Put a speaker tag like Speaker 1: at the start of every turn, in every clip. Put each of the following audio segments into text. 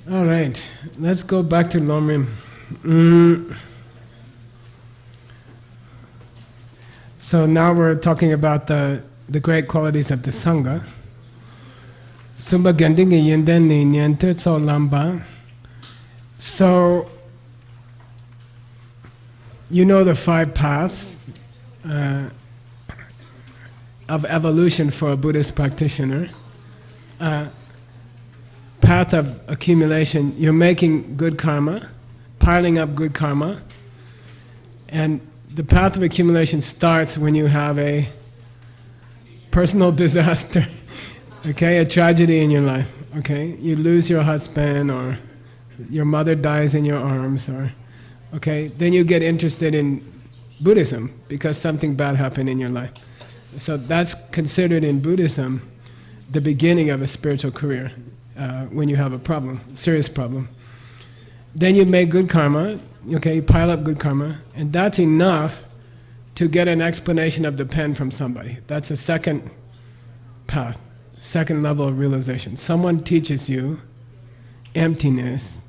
Speaker 1: All right, let's go back to Lomrim. So now we're talking about the great qualities of the Sangha. Sumba Gandingi Yinden Ni Nyente So Lamba. So, you know the 5 paths of evolution for a Buddhist practitioner. Path of accumulation, you're making good karma, piling up good karma, and the path of accumulation starts when you have a personal disaster, okay, a tragedy in your life, okay, you lose your husband or your mother dies in your arms, or okay, then you get interested in Buddhism because something bad happened in your life. So that's considered in Buddhism the beginning of a spiritual career. When you have a problem, serious problem. Then you make good karma, okay, you pile up good karma, and that's enough to get an explanation of the pen from somebody. That's a second path, second level of realization. Someone teaches you emptiness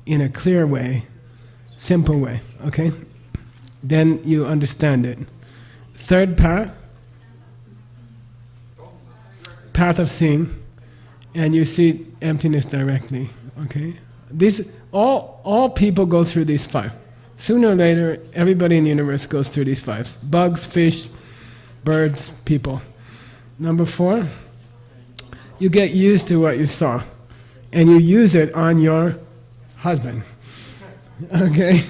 Speaker 1: in a clear way, simple way, okay? Then you understand it. Third path, path of seeing. And you see emptiness directly, okay? All people go through these 5. Sooner or later, everybody in the universe goes through these 5. Bugs, fish, birds, people. Number 4, you get used to what you saw, and you use it on your husband, okay?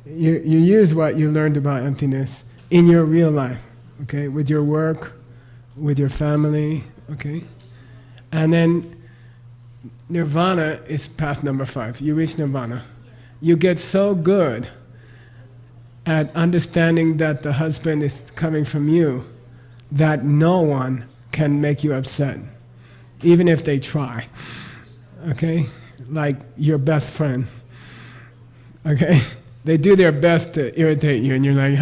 Speaker 1: You use what you learned about emptiness in your real life, okay? With your work, with your family, okay? And then nirvana is path number 5. You reach nirvana. You get so good at understanding that the husband is coming from you that no one can make you upset, even if they try. Okay? Like your best friend. Okay? They do their best to irritate you and you're like,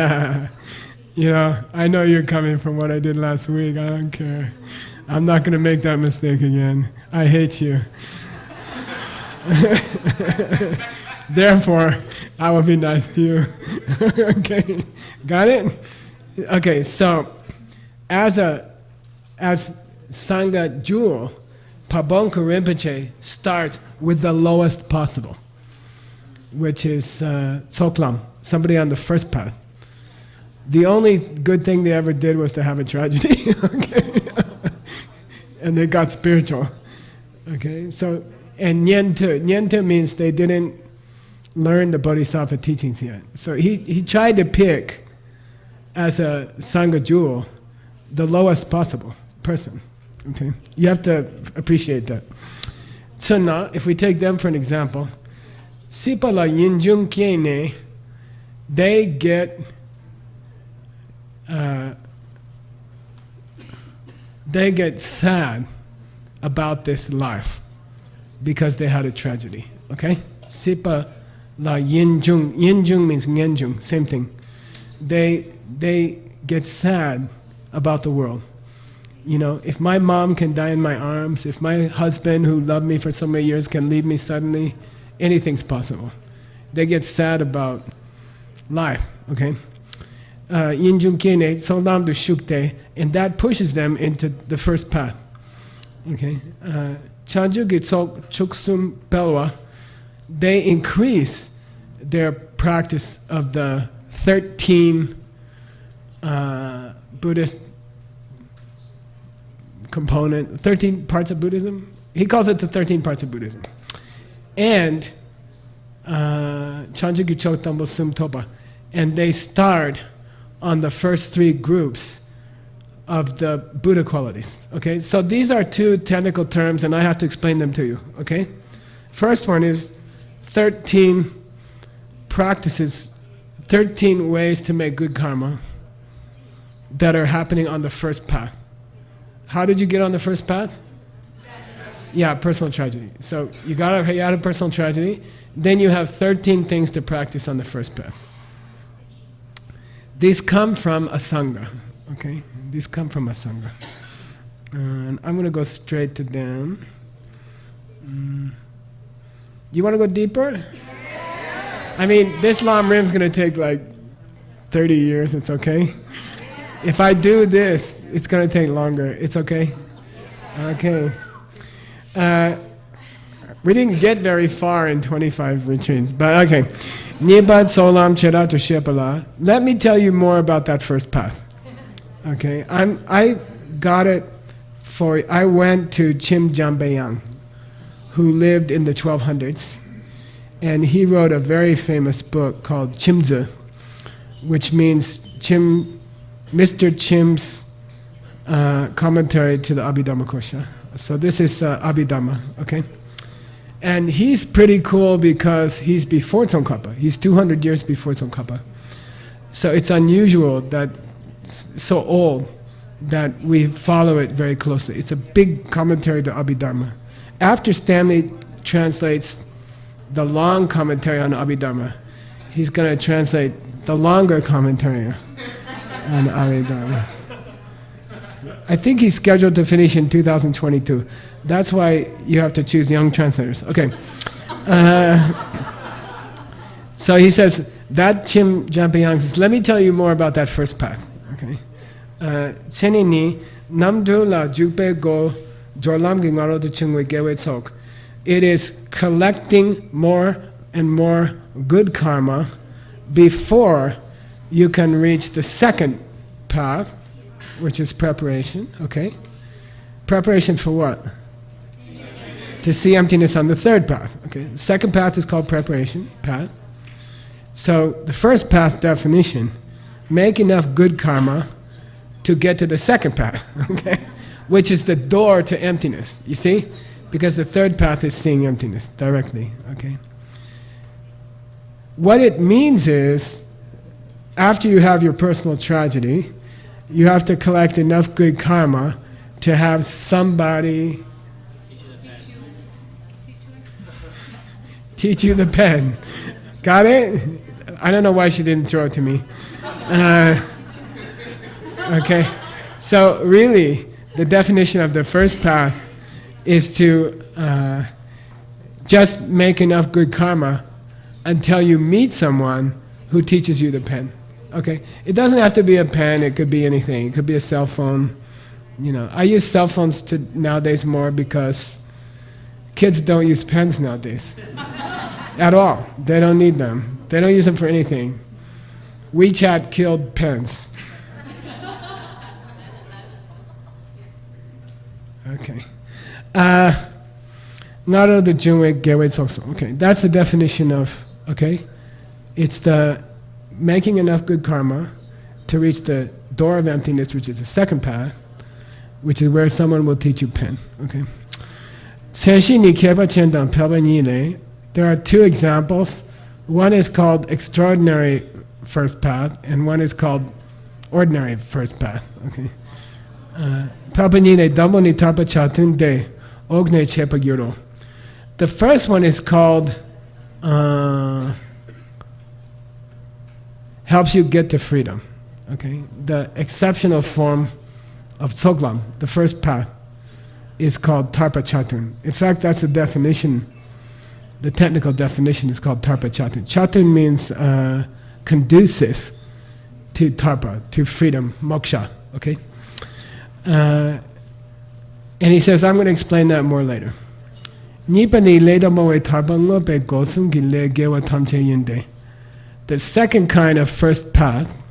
Speaker 1: you know, I know you're coming from what I did last week, I don't care. I'm not going to make that mistake again. I hate you. Therefore, I will be nice to you. Okay, got it? Okay, so as Sangha jewel, Pabongka Rinpoche starts with the lowest possible, which is Tsoklam, somebody on the first path. The only good thing they ever did was to have a tragedy. Okay. And they got spiritual, okay? So, and Nyente means they didn't learn the Bodhisattva teachings yet. So he tried to pick, as a Sangha jewel, the lowest possible person, okay? You have to appreciate that. Tsuna, if we take them for an example, Sipala Yinjung Kiene, they get sad about this life because they had a tragedy, okay? Sipa la yinjung. Yinjung means ngenjung, same thing. They get sad about the world. You know, if my mom can die in my arms, if my husband who loved me for so many years can leave me suddenly, anything's possible. They get sad about life, okay? Yinjung Kine, Solam du Shukte, and that pushes them into the first path. Okay? Chanju Gitsok Chuksum Pelwa, they increase their practice of the 13 Buddhist component, 13 parts of Buddhism. He calls it the 13 parts of Buddhism. And Chanju Gitsok Tambo Sum Topa, and they start on the first 3 groups of the Buddha qualities, okay? So these are 2 technical terms and I have to explain them to you, okay? First one is 13 practices, 13 ways to make good karma that are happening on the first path. How did you get on the first path? Yeah, personal tragedy. So you had a personal tragedy, then you have 13 things to practice on the first path. These come from a Sangha, okay? These come from a Sangha. And I'm going to go straight to them. You want to go deeper? I mean, this Lam Rim's going to take like 30 years. It's okay. If I do this, it's going to take longer. It's okay? Okay. We didn't get very far in 25 retreats, but okay. Nibat Solam Chera to Shepala. Let me tell you more about that first path. Okay, I got it I went to Chim Jambayang, who lived in the 1200s, and he wrote a very famous book called Chimze, which means Mr. Chim's commentary to the Abhidhamma Kosha. So this is Abhidhamma, okay? And he's pretty cool because he's before Tsongkhapa. He's 200 years before Tsongkhapa. So it's unusual that so old that we follow it very closely. It's a big commentary to Abhidharma. After Stanley translates the long commentary on Abhidharma, he's going to translate the longer commentary on Abhidharma. I think he's scheduled to finish in 2022. That's why you have to choose young translators. Okay. So he says, that Chim Jampayang says, let me tell you more about that first path. Okay. Chenini namdu la jupe go jorlam gingaro to chingwe gewe tsok. It is collecting more and more good karma before you can reach the second path, which is preparation, okay? Preparation for what? To see emptiness on the third path, okay? The second path is called preparation path. So the first path definition, make enough good karma to get to the second path, okay? Which is the door to emptiness, you see? Because the third path is seeing emptiness directly, okay? What it means is, after you have your personal tragedy, you have to collect enough good karma to have somebody teach you the pen. Got it? I don't know why she didn't throw it to me. Okay, so really, the definition of the first path is to just make enough good karma until you meet someone who teaches you the pen. Okay, it doesn't have to be a pen, it could be anything. It could be a cell phone. You know, I use cell phones nowadays more because kids don't use pens nowadays. At all. They don't need them. They don't use them for anything. WeChat killed pens. Okay. Naro the Junwe Gewe Tsokso. Okay, that's the definition of, okay? It's the making enough good karma to reach the door of emptiness, which is the second path, which is where someone will teach you pen, okay? There are two examples. One is called extraordinary first path, and one is called ordinary first path, okay? The first one is called helps you get to freedom, okay? The exceptional form of Tsoglam, the first path, is called Tarpa Chatun. In fact, that's the definition. The technical definition is called Tarpa Chatun. Chatun means conducive to Tarpa, to freedom, moksha, okay? And he says, I'm going to explain that more later. The second kind of first path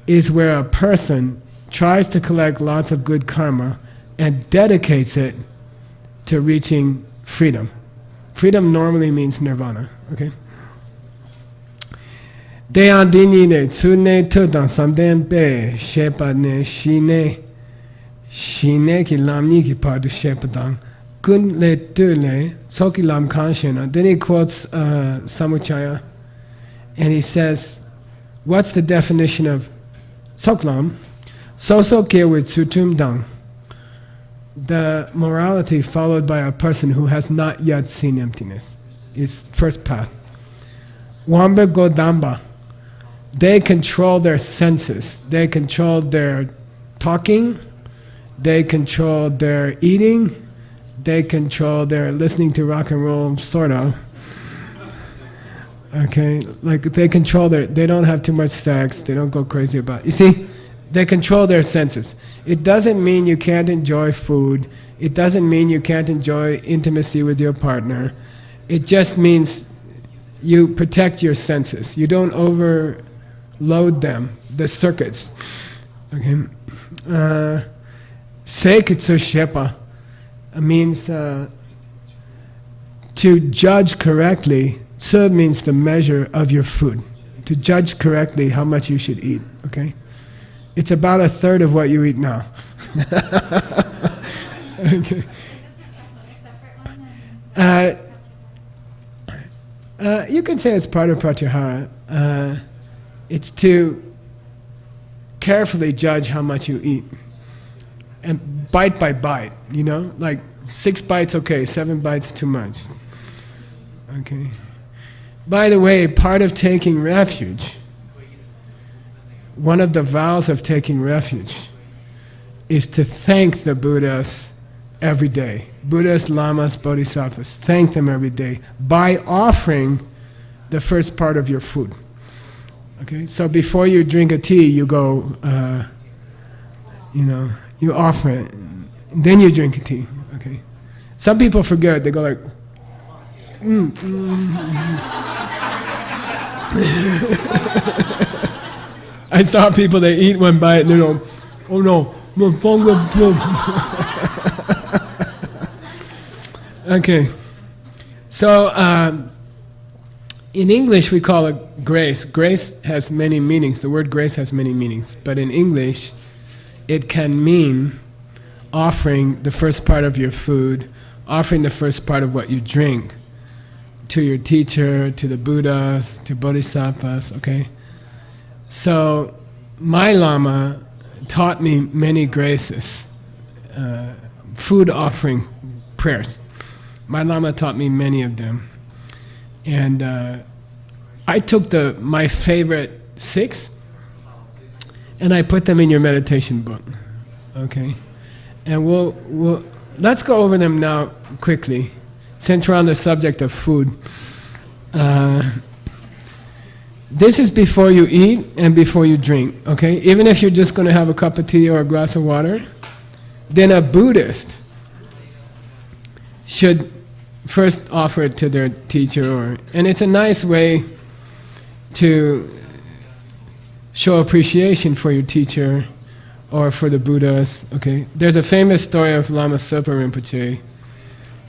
Speaker 1: is where a person tries to collect lots of good karma and dedicates it to reaching freedom. Freedom normally means nirvana, okay? Deyandini tsune tudang samden be shepa ne shine ki lamni ki padu shepadang kun le tule soki lam kanshena. Then he quotes Samuchaya, and he says, what's the definition of Tsoklam? Soso ke with sutum dang. The morality followed by a person who has not yet seen emptiness is first path. Wambe go damba. They control their senses. They control their talking. They control their eating. they control their listening to rock and roll, sort of. Okay, like they control they don't have too much sex, they don't go crazy about it. You see, they control their senses. It doesn't mean you can't enjoy food. It doesn't mean you can't enjoy intimacy with your partner. It just means you protect your senses. You don't overload them, the circuits. Okay. Seikitsu shepa means to judge correctly. Tsu means the measure of your food. To judge correctly how much you should eat. Okay. It's about a third of what you eat now. Okay. You can say it's part of pratyahara. It's to carefully judge how much you eat. And bite by bite, you know? Like 6 bites, okay, 7 bites, too much. Okay. By the way, part of taking refuge, one of the vows of taking refuge, is to thank the Buddhas every day. Buddhas, lamas, bodhisattvas. Thank them every day by offering the first part of your food. Okay, so before you drink a tea, you go, you offer it, and then you drink a tea. Okay, some people forget. They go like, I saw people, they eat one bite and they go, oh no. Okay, so in English we call it grace. Grace has many meanings. The word grace has many meanings. But in English, it can mean offering the first part of your food, offering the first part of what you drink to your teacher, to the Buddhas, to bodhisattvas, okay? So my Lama taught me many graces, food offering prayers. My Lama taught me many of them. And I took my favorite 6 and I put them in your meditation book, okay? And let's go over them now quickly, since we're on the subject of food. This is before you eat and before you drink, okay? Even if you're just going to have a cup of tea or a glass of water, then a Buddhist should first offer it to their teacher, and it's a nice way to show appreciation for your teacher or for the Buddhas, okay? There's a famous story of Lama Söpa Rinpoche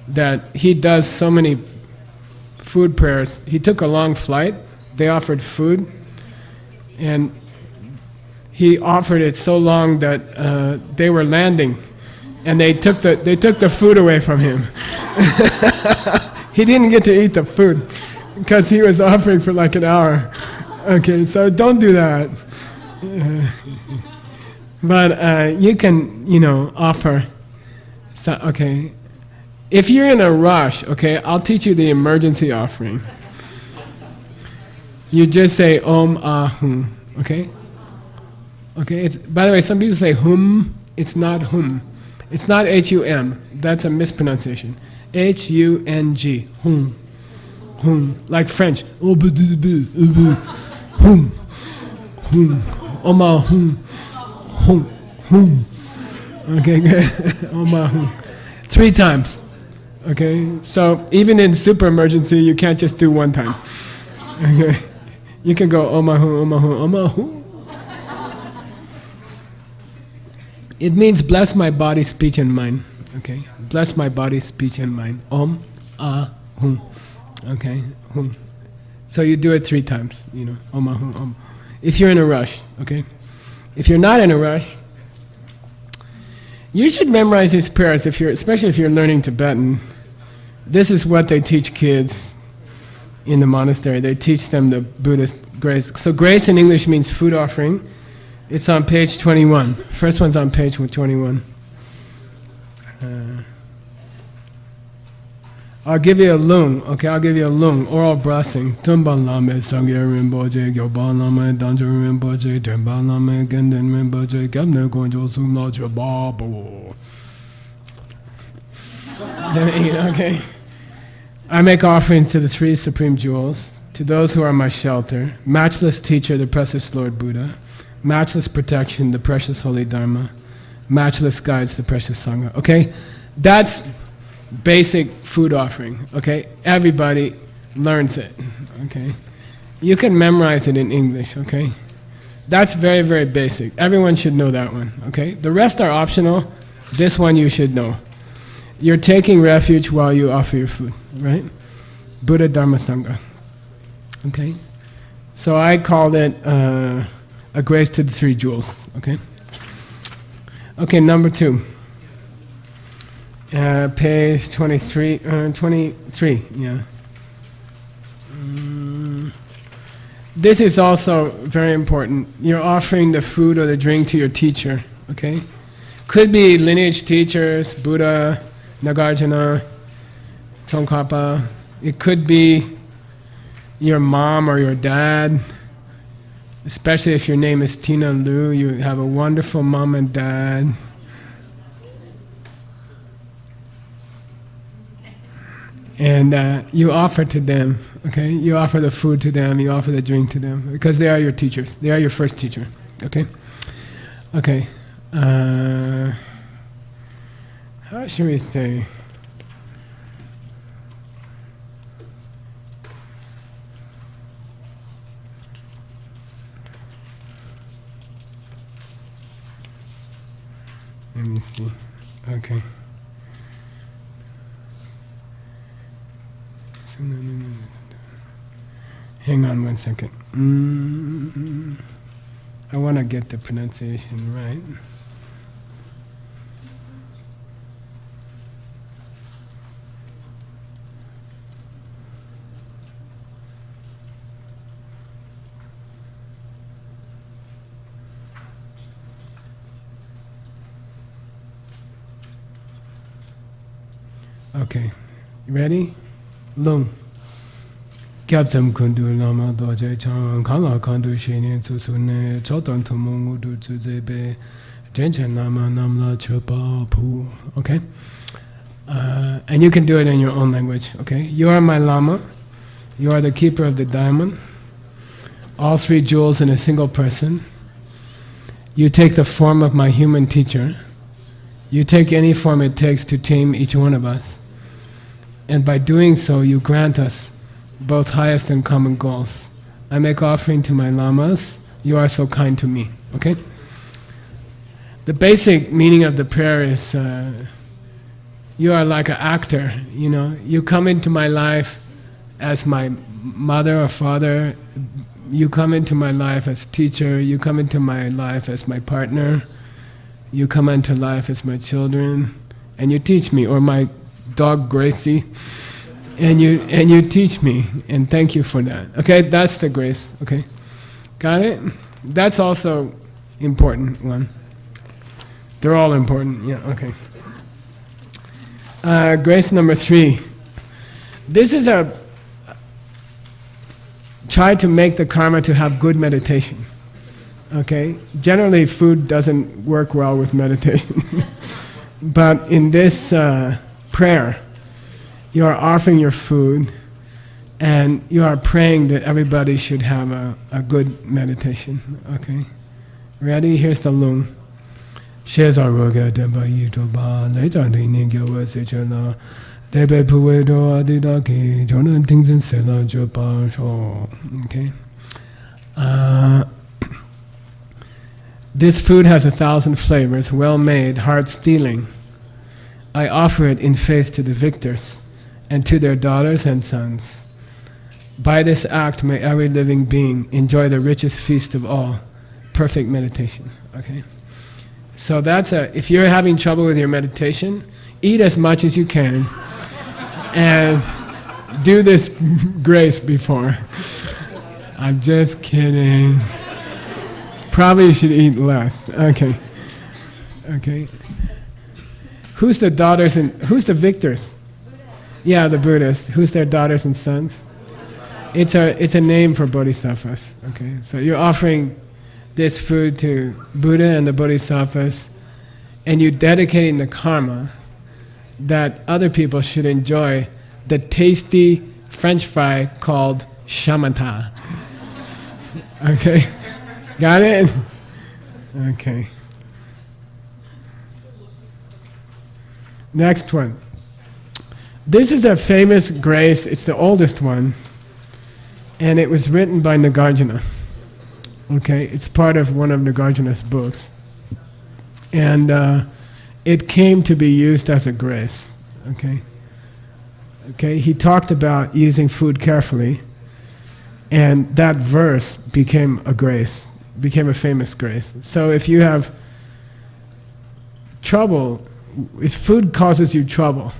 Speaker 1: that he does so many food prayers. He took a long flight. They offered food, and he offered it so long that they were landing, and they took the food away from him. He didn't get to eat the food because he was offering for like an hour. Okay, so don't do that. But you can, offer. So, okay, if you're in a rush, okay, I'll teach you the emergency offering. You just say Om Ah Hum, okay? Okay, by the way, some people say Hum, it's not Hum. It's not H-U-M, that's a mispronunciation. H-U-N-G, Hum, Hum, like French. Hum, Hum, Om Ah Hum, Hum, Hum. Okay, good. Om Ah Hum. 3 times, okay? So even in super emergency, you can't just do 1 time. Okay? You can go Omahu, Omahu, Omahu. It means bless my body, speech, and mind. Okay, bless my body, speech, and mind. Om, ah, hum. Okay, hum. So you do it 3 times. Omahu, om. If you're in a rush, okay. If you're not in a rush, you should memorize these prayers. Especially if you're learning Tibetan. This is what they teach kids in the monastery. They teach them the Buddhist grace. So grace in English means food offering. It's on page 21. First one's on page 21. I'll give you a lung, okay? I'll give you a lung, oral blessing. Tumban lame, sangye rinpoche, gyoban lame, danjun rinpoche, temban lame, genden rinpoche, gamne gonjo sumna chababo. Then eat, okay. I make offerings to the three supreme jewels, to those who are my shelter, matchless teacher, the precious Lord Buddha, matchless protection, the precious holy Dharma, matchless guides, the precious Sangha. Okay? That's basic food offering. Okay? Everybody learns it. Okay? You can memorize it in English. Okay? That's very, very basic. Everyone should know that one. Okay? The rest are optional. This one you should know. You're taking refuge while you offer your food, right? Buddha, Dharma, Sangha. Okay? So I called it a grace to the three jewels, okay? Okay, number 2. Page 23, yeah. This is also very important. You're offering the food or the drink to your teacher, okay? Could be lineage teachers, Buddha, Nagarjuna, Tsongkhapa. It could be your mom or your dad, especially if your name is Tina Lu, you have a wonderful mom and dad. And you offer to them, okay? You offer the food to them, you offer the drink to them, because they are your teachers. They are your first teacher, okay? Okay. How should we say? Let me see. Okay. Hang on one second. I want to get the pronunciation right. Okay, you ready? Lung. Kyabsam kundu lama doje chang kala kandu shinin susune choton tumungu du zuzebe jenchen nama namla chopa pu. Okay? And you can do it in your own language, okay? You are my lama. You are the keeper of the diamond. All three jewels in a single person. You take the form of my human teacher. You take any form it takes to tame each one of us. And by doing so, you grant us both highest and common goals. I make offering to my lamas. You are so kind to me. Okay? The basic meaning of the prayer is you are like an actor. You know, you come into my life as my mother or father. You come into my life as teacher. You come into my life as my partner. You come into life as my children, and you teach me, or my dog Gracie, and you teach me, and thank you for that. Okay, that's the grace. Okay, got it? That's also important one. They're all important. Yeah. Okay. Grace number 3. This is try to make the karma to have good meditation. Okay? Generally, food doesn't work well with meditation. But in this prayer, you are offering your food and you are praying that everybody should have a good meditation. Okay? Ready? Here's the lung. Shezaroga deba yitoba later the nigga sechana debe puedo adidaki jonan things in sela jopa show. Okay? This food has 1,000 flavors, well made, heart-stealing. I offer it in faith to the victors and to their daughters and sons. By this act, may every living being enjoy the richest feast of all, perfect meditation. Okay? So that's if you're having trouble with your meditation, eat as much as you can and do this grace before. I'm just kidding. Probably you should eat less. Okay. Okay. Who's the daughters and who's the victors? Yeah, the Buddhists. Who's their daughters and sons? It's a name for bodhisattvas. Okay. So you're offering this food to Buddha and the bodhisattvas, and you're dedicating the karma that other people should enjoy the tasty French fry called shamatha. Okay? Got it? Okay. Next one. This is a famous grace. It's the oldest one. And it was written by Nagarjuna. Okay? It's part of one of Nagarjuna's books. And it came to be used as a grace. Okay? Okay? He talked about using food carefully. And that verse became a grace, became a famous grace. So if you have trouble, if food causes you trouble,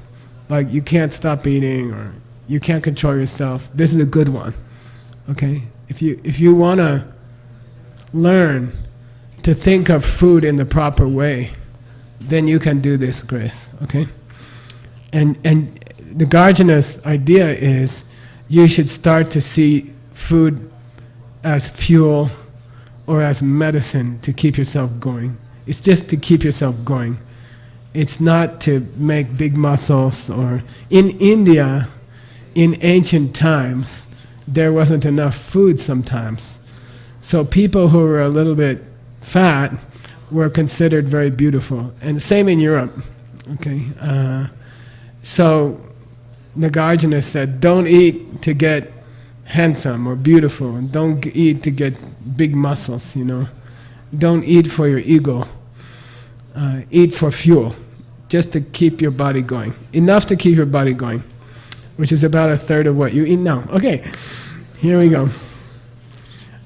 Speaker 1: like you can't stop eating or you can't control yourself, this is a good one. Okay? If you want to learn to think of food in the proper way, then you can do this grace. Okay? And the Nagarjuna's idea is you should start to see food as fuel or as medicine to keep yourself going. It's just to keep yourself going. It's not to make big muscles. Or in India, in ancient times, there wasn't enough food sometimes. So people who were a little bit fat were considered very beautiful. And the same in Europe. Okay. So Nagarjuna said, don't eat to get handsome or beautiful, and don't eat to get big muscles, you know. Don't eat for your ego. Eat for fuel, just to keep your body going. Enough to keep your body going, which is about a third of what you eat now. Okay, here we go.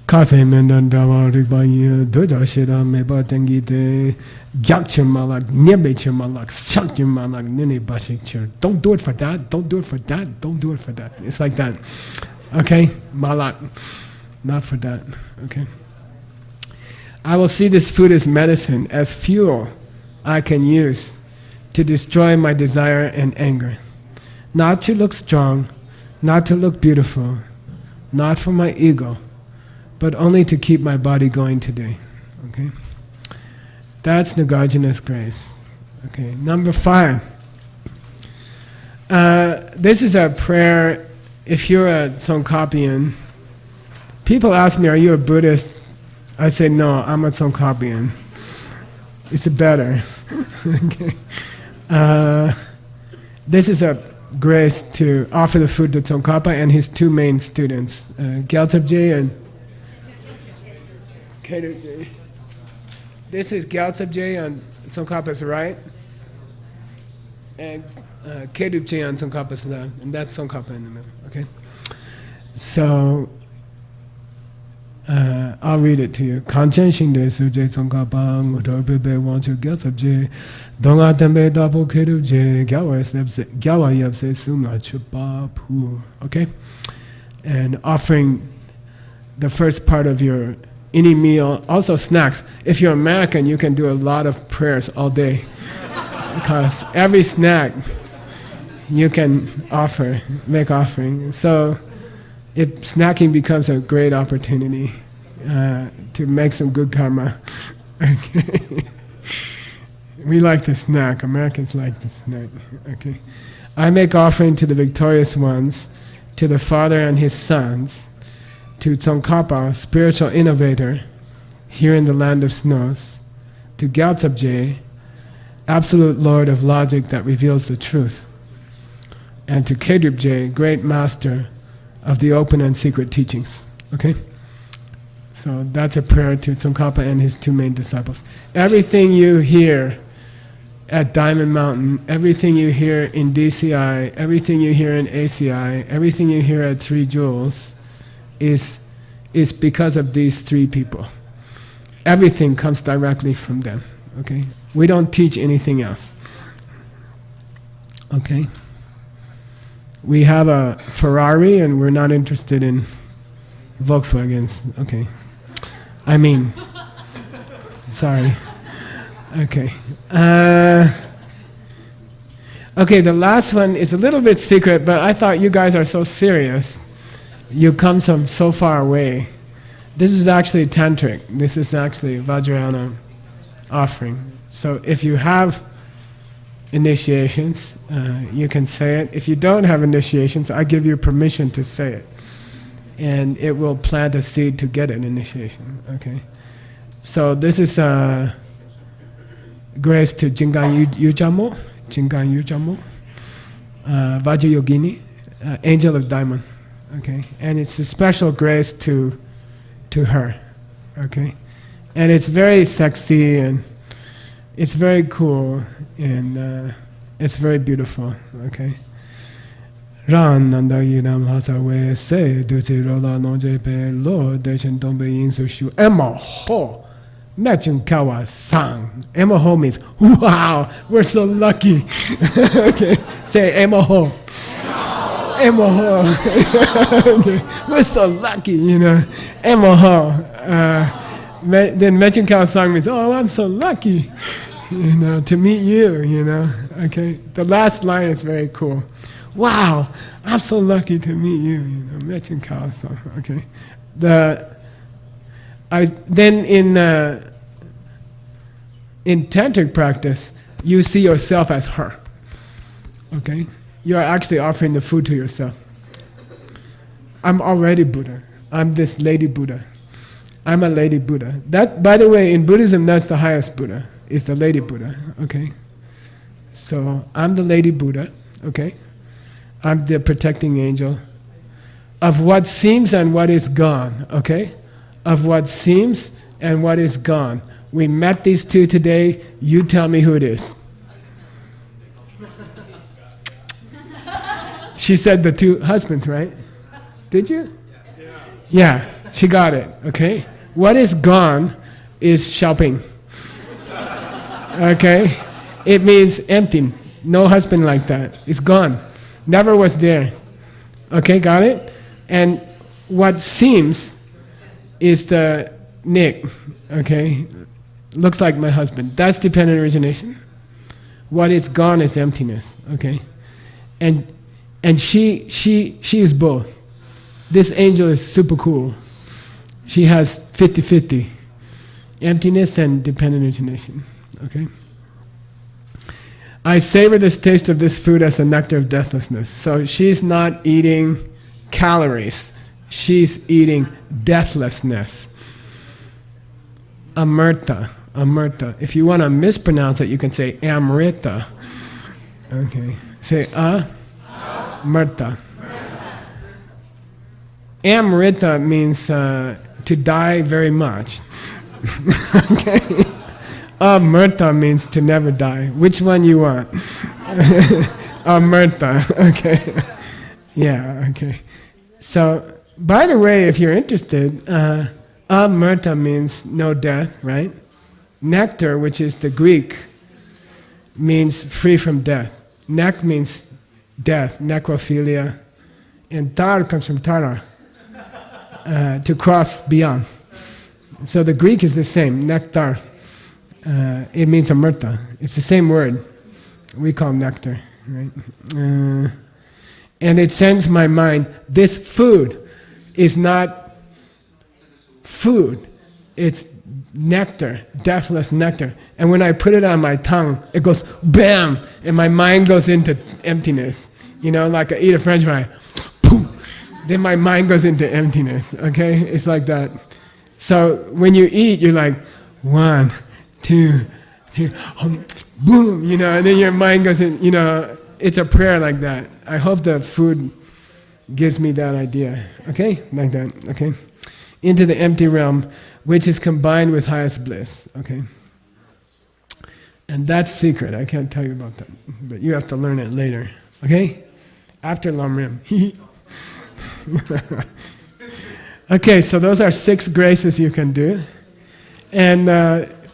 Speaker 1: Don't do it for that, don't do it for that, don't do it for that. It's like that. Okay? Malak. Not for that. Okay? I will see this food as medicine, as fuel I can use to destroy my desire and anger. Not to look strong, not to look beautiful, not for my ego, but only to keep my body going today. Okay? That's Nagarjuna's grace. Okay, number 5. This is a prayer. If you're a Tsongkhapian, people ask me, are you a Buddhist? I say, no, I'm a Tsongkhapian. It's better. Okay. This is a grace to offer the food to Tsongkhapa and his 2 main students, Gyaltsabje and Kedubje. This is Gyaltsabje on Tsongkhapa's right, and Kedubje on Tsongkhapa's left, and that's Tsongkhapa in the middle. Okay? So, I'll read it to you. Kanchen shingde suje Tsongkhapa ngutor bebe wanchu Gyaltsabje donga tembe dapo Kedubje gyawa yabse sumla chupa pu. Okay? And offering the first part of your any meal, also snacks. If you're American, you can do a lot of prayers all day, because every snack you can offer, make offering. So if snacking becomes a great opportunity to make some good karma. Okay. We like to snack, Americans like to snack. Okay. I make offering to the victorious ones, to the father and his sons, to Tsongkhapa, spiritual innovator, here in the land of snows, to Gyaltsabje, absolute lord of logic that reveals the truth, and to Kedubje, great master of the open and secret teachings. Okay? So that's a prayer to Tsongkhapa and his 2 main disciples. Everything you hear at Diamond Mountain, everything you hear in DCI, everything you hear in ACI, everything you hear at 3 Jewels, is because of these 3 people. Everything comes directly from them. Okay? We don't teach anything else. Okay? We have a Ferrari and we're not interested in Volkswagens. Okay. I mean, sorry. Okay. Okay, the last one is a little bit secret, but I thought you guys are so serious. You come from so far away. This is actually tantric. This is actually Vajrayana offering. So if you have initiations, you can say it. If you don't have initiations, I give you permission to say it. And it will plant a seed to get an initiation, okay? So this is grace to Jingan Yujamo, Vajrayogini, Angel of Diamond, okay? And it's a special grace to her, okay? And it's very sexy and it's very cool and it's very beautiful, okay? Ran nanda yinam hasa we say do se rola nonje pe lo de chen dong be yin so shu emma ho matching kawa sang. Emma ho means wow, we're so lucky. Okay, say emma ho. Emma ho. Okay. We're so lucky, you know. Emma ho. Then matching kawa sang means oh, I'm so lucky, you know, to meet you, you know. Okay, the last line is very cool. Wow, I'm so lucky to meet you, you know, matching kawa sang. Okay, then in tantric practice, you see yourself as her. Okay, you are actually offering the food to yourself. I'm already Buddha. I'm this lady Buddha. I'm a lady Buddha. That, by the way, in Buddhism, that's the highest Buddha. Is the lady Buddha. Okay, so I'm the lady Buddha. Okay, I'm the protecting angel of what seems and what is gone. Okay, of what seems and what is gone. We met these two today. You tell me who it is. She said the two husbands, right? Did you? Yeah, she got it. Okay, what is gone is shopping. Okay, it means empty. No husband like that. It's gone. Never was there. Okay, got it? And what seems is the Nick. Okay, looks like my husband. That's dependent origination. What is gone is emptiness. Okay, and she is both. This angel is super cool. She has 50-50, emptiness and dependent origination. Okay. I savor this taste of this food as the nectar of deathlessness. So she's not eating calories. She's eating deathlessness. Amrita. If you want to mispronounce it, you can say Amrita. Okay. Say Amrita. Amrita means to die very much. Okay. Amrita means to never die. Which one you want? Amrita. Okay. Yeah. Okay. So, by the way, if you're interested, Amrita means no death, right? Nectar, which is the Greek, means free from death. Nek means death, necrophilia, and tar comes from tara, to cross beyond. So the Greek is the same, nectar. It means amrita. It's the same word. We call nectar, right? And it sends my mind, this food is not food. It's nectar, deathless nectar. And when I put it on my tongue, it goes bam, and my mind goes into emptiness. You know, like I eat a French fry, poof, then my mind goes into emptiness, okay? It's like that. So when you eat, you're like, 1, 2, 3, boom, you know, and then your mind goes in, you know, it's a prayer like that. I hope the food gives me that idea, okay? Like that, okay? Into the empty realm, which is combined with highest bliss, okay? And that's secret, I can't tell you about that, but you have to learn it later, okay? After Lam Rim. Okay, so those are 6 graces you can do. And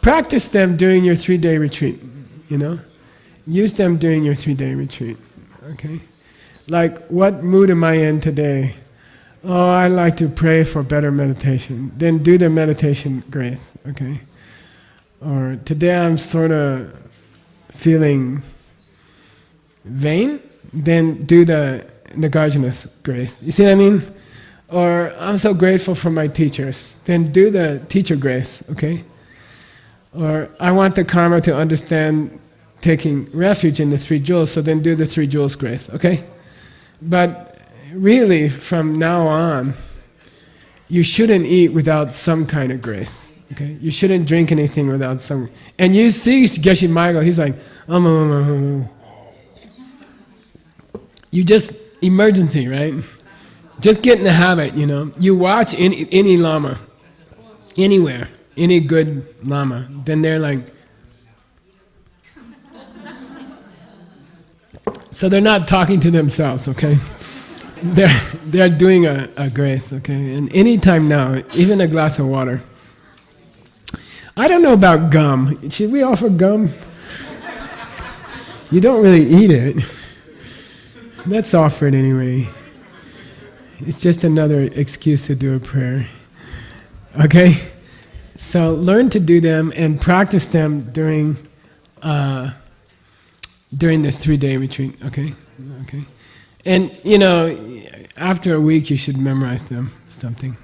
Speaker 1: practice them during your 3-day retreat, you know? Use them during your 3-day retreat, okay? Like, what mood am I in today? Oh, I like to pray for better meditation. Then do the meditation grace, okay? Or today I'm sort of feeling vain, then do the Nagarjuna's grace. You see what I mean? Or I'm so grateful for my teachers, then do the teacher grace, okay? Or I want the karma to understand taking refuge in the three jewels, so then do the three jewels grace, okay? But really, from now on, you shouldn't eat without some kind of grace, okay? You shouldn't drink anything without some... And you see Geshe Michael, he's like, you just, emergency, right? Just get in the habit, you know. You watch any Lama, anywhere, any good Lama, then they're like... So they're not talking to themselves, okay? They're doing a grace, okay? And any time now, even a glass of water. I don't know about gum. Should we offer gum? You don't really eat it. Let's offer it anyway. It's just another excuse to do a prayer. Okay? So learn to do them and practice them during this 3-day retreat, okay? Okay. And, you know, after a week you should memorize them, something.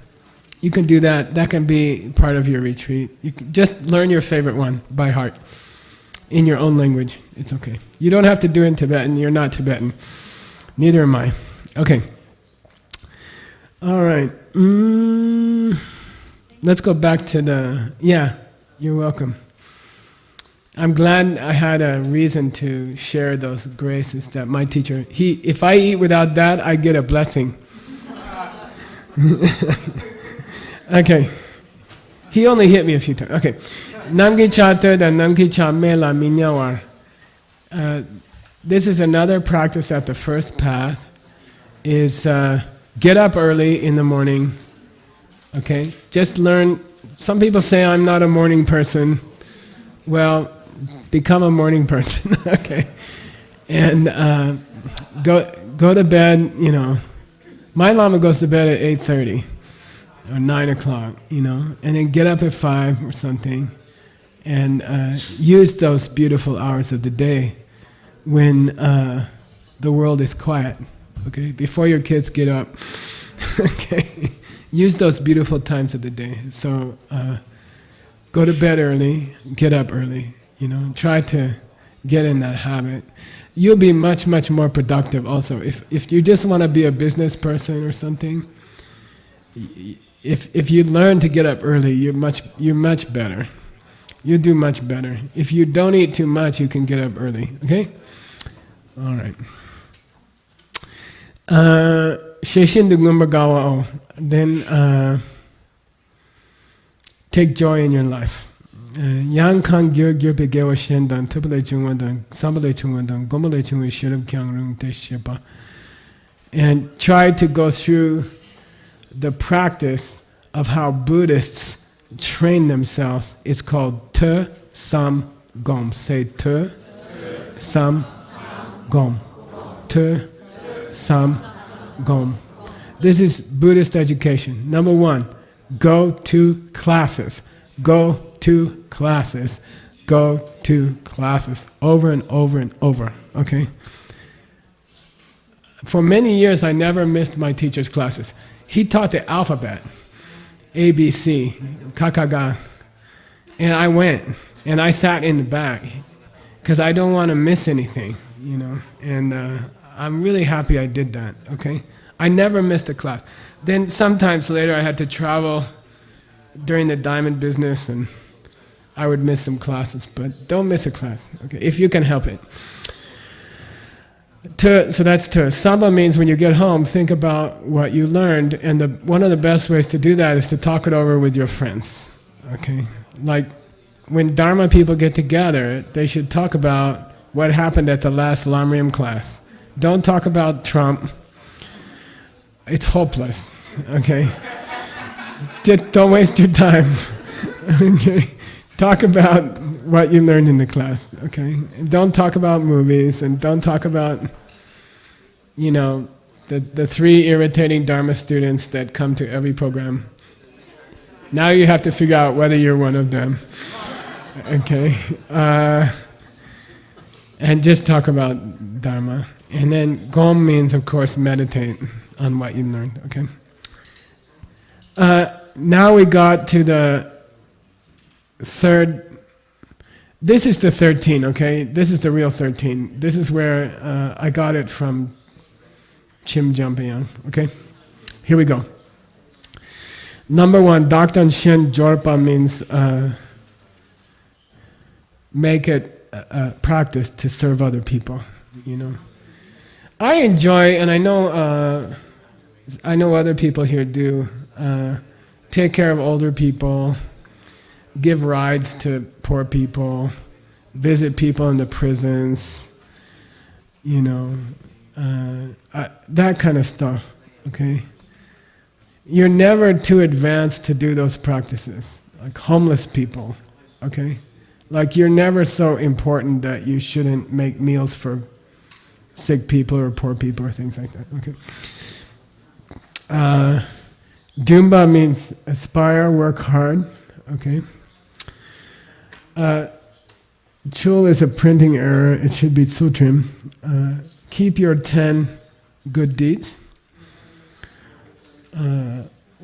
Speaker 1: You can do that. That can be part of your retreat. You can just learn your favorite one by heart in your own language. It's okay. You don't have to do it in Tibetan. You're not Tibetan. Neither am I. Okay. All right. Let's go back to the... Yeah, you're welcome. I'm glad I had a reason to share those graces that my teacher... If I eat without that, I get a blessing. Okay. He only hit me a few times. Okay. Namgi chata da namgi cha me la minyawar. This is another practice at the first path, is get up early in the morning, okay? Just learn, some people say I'm not a morning person. Well, become a morning person, okay? And go to bed, you know. My Lama goes to bed at 8:30 or 9 o'clock, you know, and then get up at 5 or something, and use those beautiful hours of the day when the world is quiet, okay? Before your kids get up, okay? Use those beautiful times of the day. So go to bed early, get up early, you know, try to get in that habit. You'll be much, much more productive also. If you just want to be a business person or something, if you learn to get up early, you're much better. You do much better. If you don't eat too much, you can get up early, okay? All right. Sheshindu Gumbagawa. Then take joy in your life. Yang kan gyur gyur begewa shendan, tupale chungwadan, sambale chungwadan, gomale chungwe shirab kyang rung te shepa. And try to go through the practice of how Buddhists train themselves. It's called te sam gom. Say te sam gom. Te sam gom. This is Buddhist education. Number 1, go to classes. Go to classes. Go to classes. Over and over and over. Okay? For many years I never missed my teacher's classes. He taught the alphabet. A, B, C, kakaga. And I went. And I sat in the back. Because I don't want to miss anything, you know. And I'm really happy I did that, okay? I never missed a class. Then sometimes later I had to travel during the diamond business and I would miss some classes, but don't miss a class, okay, if you can help it. So that's te. Samba means when you get home, think about what you learned, and one of the best ways to do that is to talk it over with your friends, okay? Like, when Dharma people get together, they should talk about what happened at the last Lamrim class. Don't talk about Trump. It's hopeless, okay? Just don't waste your time, okay? Talk about what you learned in the class, okay? And don't talk about movies, and don't talk about, you know, the 3 irritating Dharma students that come to every program. Now you have to figure out whether you're one of them, okay? And just talk about Dharma. And then Gom means, of course, meditate on what you learned, okay? Now we got to the third This is the 13, okay? This is the real 13. This is where I got it from Chim Jampiang, okay? Here we go. Number 1, Daktan Shen Jorpa means make it a practice to serve other people, you know. I enjoy, and I know other people here do, take care of older people, give rides to poor people, visit people in the prisons, you know, that kind of stuff, okay? You're never too advanced to do those practices, like homeless people, okay? Like you're never so important that you shouldn't make meals for sick people or poor people or things like that, okay? Jumba means aspire, work hard, okay? Chul is a printing error, it should be Sutrim. Keep your 10 good deeds.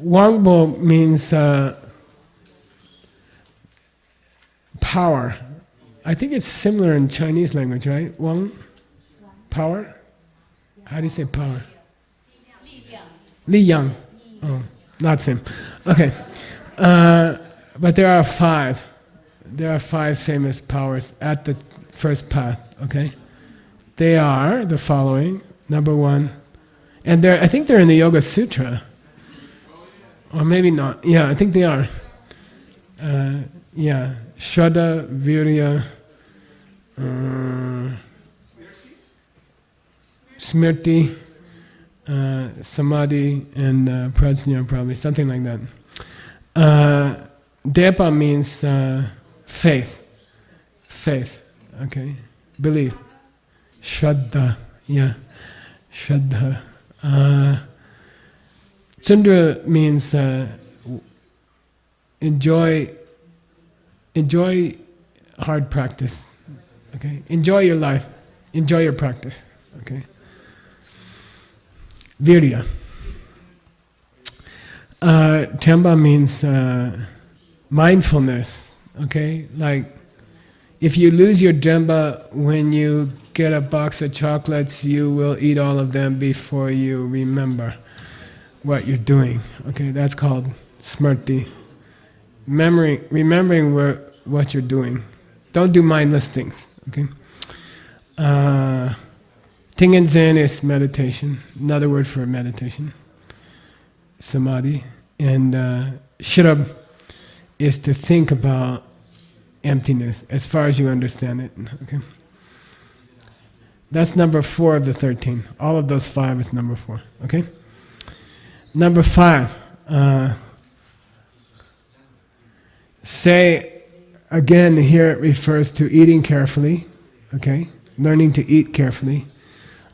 Speaker 1: Wangbo means power. I think it's similar in Chinese language, right? Wang? Power? How do you say power? Li Yang. Oh, not same. Okay. But there are 5. There are 5 famous powers at the first path, okay? They are the following. Number 1, and I think they're in the Yoga Sutra. Or maybe not. Yeah, I think they are. Yeah. Shraddha, Virya, Smriti, Samadhi, and Prajna, probably. Something like that. Depa means faith. Faith. Okay? Belief. Shraddha. Yeah. Shraddha. Sundra means enjoy hard practice. Okay? Enjoy your life. Enjoy your practice. Okay? Virya. Chamba means mindfulness. Okay? Like if you lose your jamba when you get a box of chocolates, you will eat all of them before you remember what you're doing. Okay, that's called smrti. Remembering what you're doing. Don't do mindless things. Okay. Tingen Zen is meditation. Another word for meditation. Samadhi. And Shirab is to think about emptiness as far as you understand it. Okay. That's number 4 of the 13. All of those 5 is number 4. Okay. Number 5, say, again, here it refers to eating carefully, okay? Learning to eat carefully.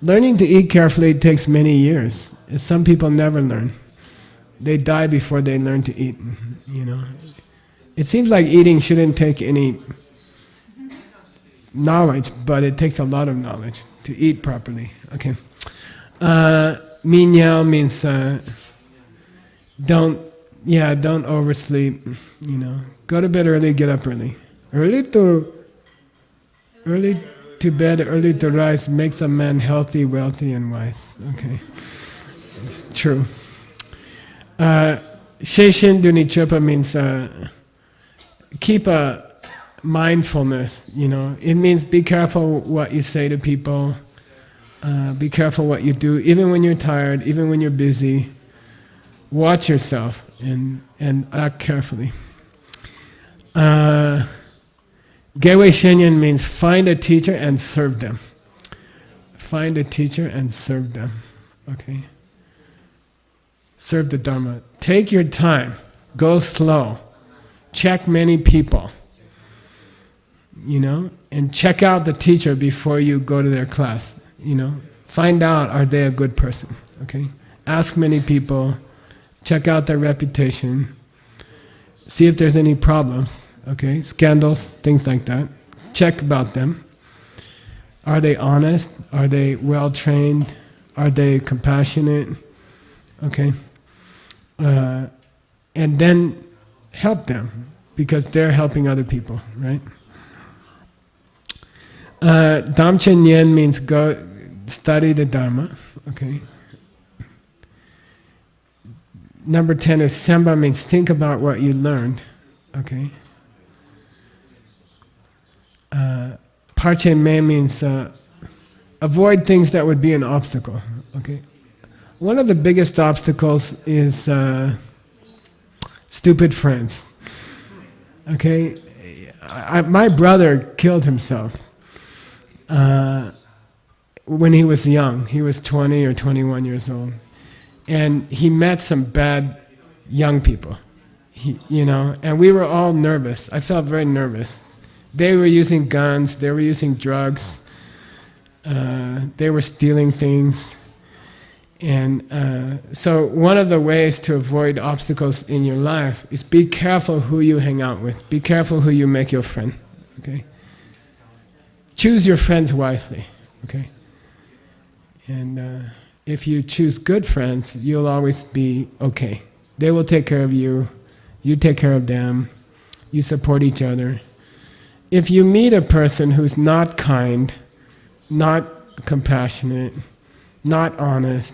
Speaker 1: Learning to eat carefully takes many years. Some people never learn. They die before they learn to eat, you know. It seems like eating shouldn't take any knowledge, but it takes a lot of knowledge to eat properly, okay? Minyao means don't oversleep, you know. Go to bed early, get up early. Early to bed, early to rise makes a man healthy, wealthy, and wise. Okay, it's true. Sheishin Dunichopa means keep a mindfulness, you know. It means be careful what you say to people, be careful what you do, even when you're tired, even when you're busy. Watch yourself and act carefully. Gewei Shenyan means find a teacher and serve them. Find a teacher and serve them. Okay? Serve the Dharma. Take your time. Go slow. Check many people. You know? And check out the teacher before you go to their class. You know? Find out, are they a good person? Okay? Ask many people. Check out their reputation. See if there's any problems. Okay? Scandals, things like that. Check about them. Are they honest? Are they well-trained? Are they compassionate? Okay? And then help them, because they're helping other people, right? Damchen Yen means go study the Dharma. Okay. Number 10 is Semba, means think about what you learned. Okay. Parche Me means avoid things that would be an obstacle. Okay. One of the biggest obstacles is stupid friends. Okay. My brother killed himself when he was young. He was 20 or 21 years old. And he met some bad young people, and we were all nervous. I felt very nervous. They were using guns, they were using drugs, they were stealing things. And so one of the ways to avoid obstacles in your life is be careful who you hang out with. Be careful who you make your friend. Okay? Choose your friends wisely. Okay? And if you choose good friends, you'll always be okay. They will take care of you, you take care of them, you support each other. If you meet a person who's not kind, not compassionate, not honest,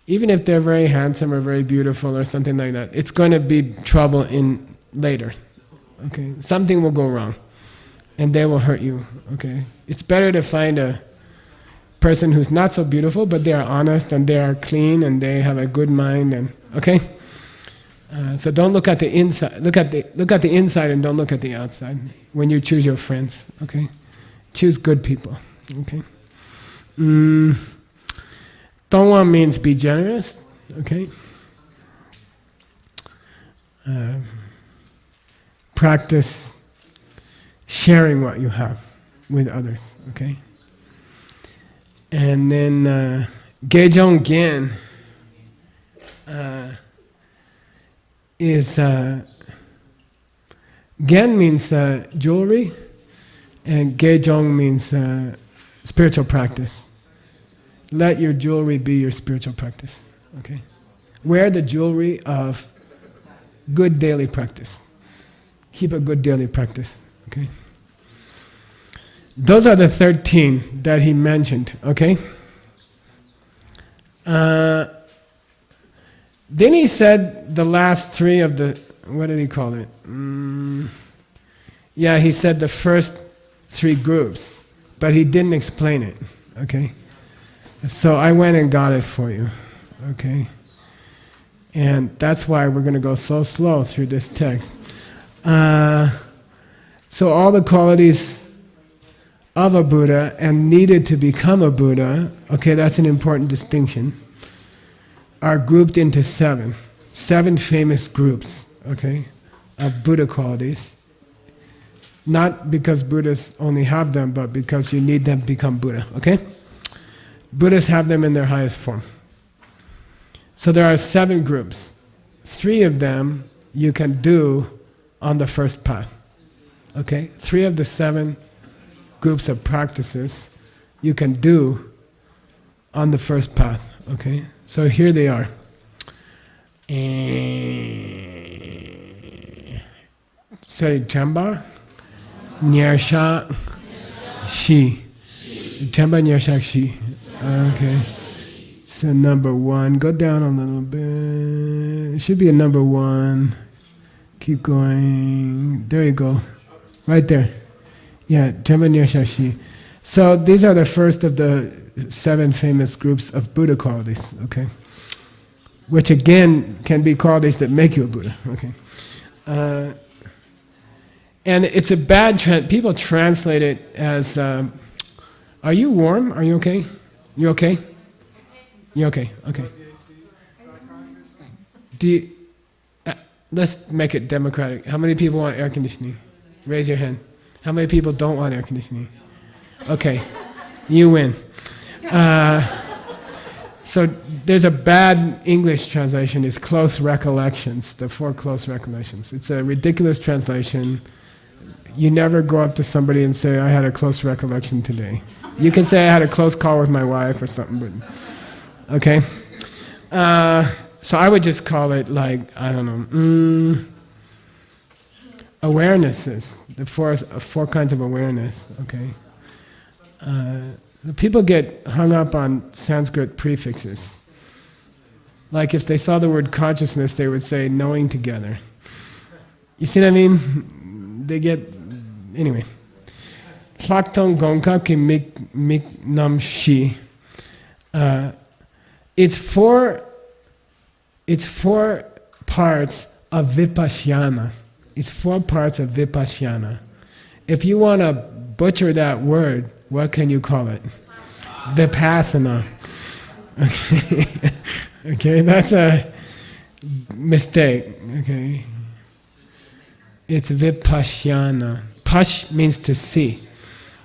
Speaker 1: even if they're very handsome or very beautiful or something like that, it's going to be trouble in later. Okay? Something will go wrong and they will hurt you. Okay? It's better to find a person who's not so beautiful, but they are honest and they are clean and they have a good mind. And okay, so don't look at the inside. Look at the inside and don't look at the outside when you choose your friends. Okay, choose good people. Okay. Dongwa means be generous. Okay. Practice sharing what you have with others. Okay. And then Gejong Gen is Gen means jewelry, and Gejong means spiritual practice. Let your jewelry be your spiritual practice. Okay, wear the jewelry of good daily practice. Keep a good daily practice. Okay. Those are the 13 that he mentioned, okay? Then he said the last 3 of the, what did he call it? Yeah, he said the first 3 groups, but he didn't explain it, okay? So I went and got it for you, okay? And that's why we're going to go so slow through this text. So all the qualities of a Buddha and needed to become a Buddha, okay, that's an important distinction, are grouped into 7 famous groups, okay, of Buddha qualities. Not because Buddhists only have them, but because you need them to become Buddha, okay? Buddhists have them in their highest form. So there are 7 groups. 3 of them you can do on the first path, okay? 3 of the 7 groups of practices you can do on the first path, okay? So here they are. Sorry, Chamba, Nyersha, Shi. Chamba, Nyersha, Shi. Okay. So number 1, go down a little bit. It should be a number 1. Keep going. There you go. Right there. Yeah, Chamba, Nyersha, Shi. So these are the first of the 7 famous groups of Buddha qualities, okay? Which again can be qualities that make you a Buddha, okay? And it's a bad people translate it as, are you warm? Are you okay? You okay? You okay? Okay. Let's make it democratic. How many people want air conditioning? Raise your hand. How many people don't want air conditioning? Okay, you win. So there's a bad English translation, it's close recollections, the 4 close recollections. It's a ridiculous translation. You never go up to somebody and say, I had a close recollection today. You can say I had a close call with my wife or something, but, okay? So I would just call it like, I don't know, awarenesses, the four kinds of awareness, okay? The people get hung up on Sanskrit prefixes. Like if they saw the word consciousness, they would say knowing together. You see what I mean? They get, anyway. Tlakton gongka ki mik nam shi. It's four parts of vipassana. It's 4 parts of vipassana. If you want to butcher that word, what can you call it? Vipassana. Okay. Okay, that's a mistake. Okay. It's vipassana. Pash means to see.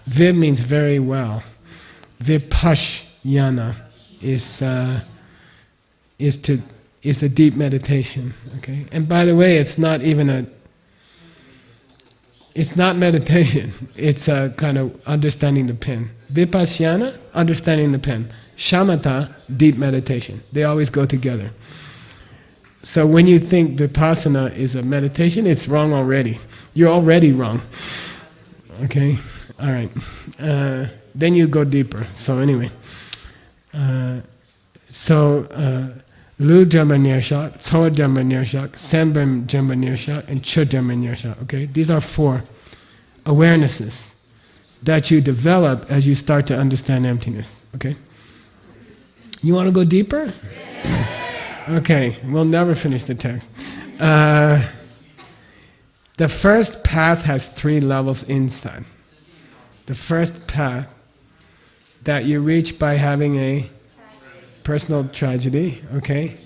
Speaker 1: Vib means very well. Vipassana is a deep meditation. Okay, and by the way, it's not meditation. It's a kind of understanding the pen. Vipassana, understanding the pen. Shamatha, deep meditation. They always go together. So when you think vipassana is a meditation, it's wrong already. You're already wrong. Okay? Alright. Then you go deeper. So anyway. Lu Jamba Nirshak, Tso Jamba Nirshak, Sembem Jamba Nirshak, and Chu Jamba Nirshak. Okay? These are 4 awarenesses that you develop as you start to understand emptiness. Okay? You want to go deeper? Okay, we'll never finish the text. The first path has 3 levels inside. The first path that you reach by having a personal tragedy, okay?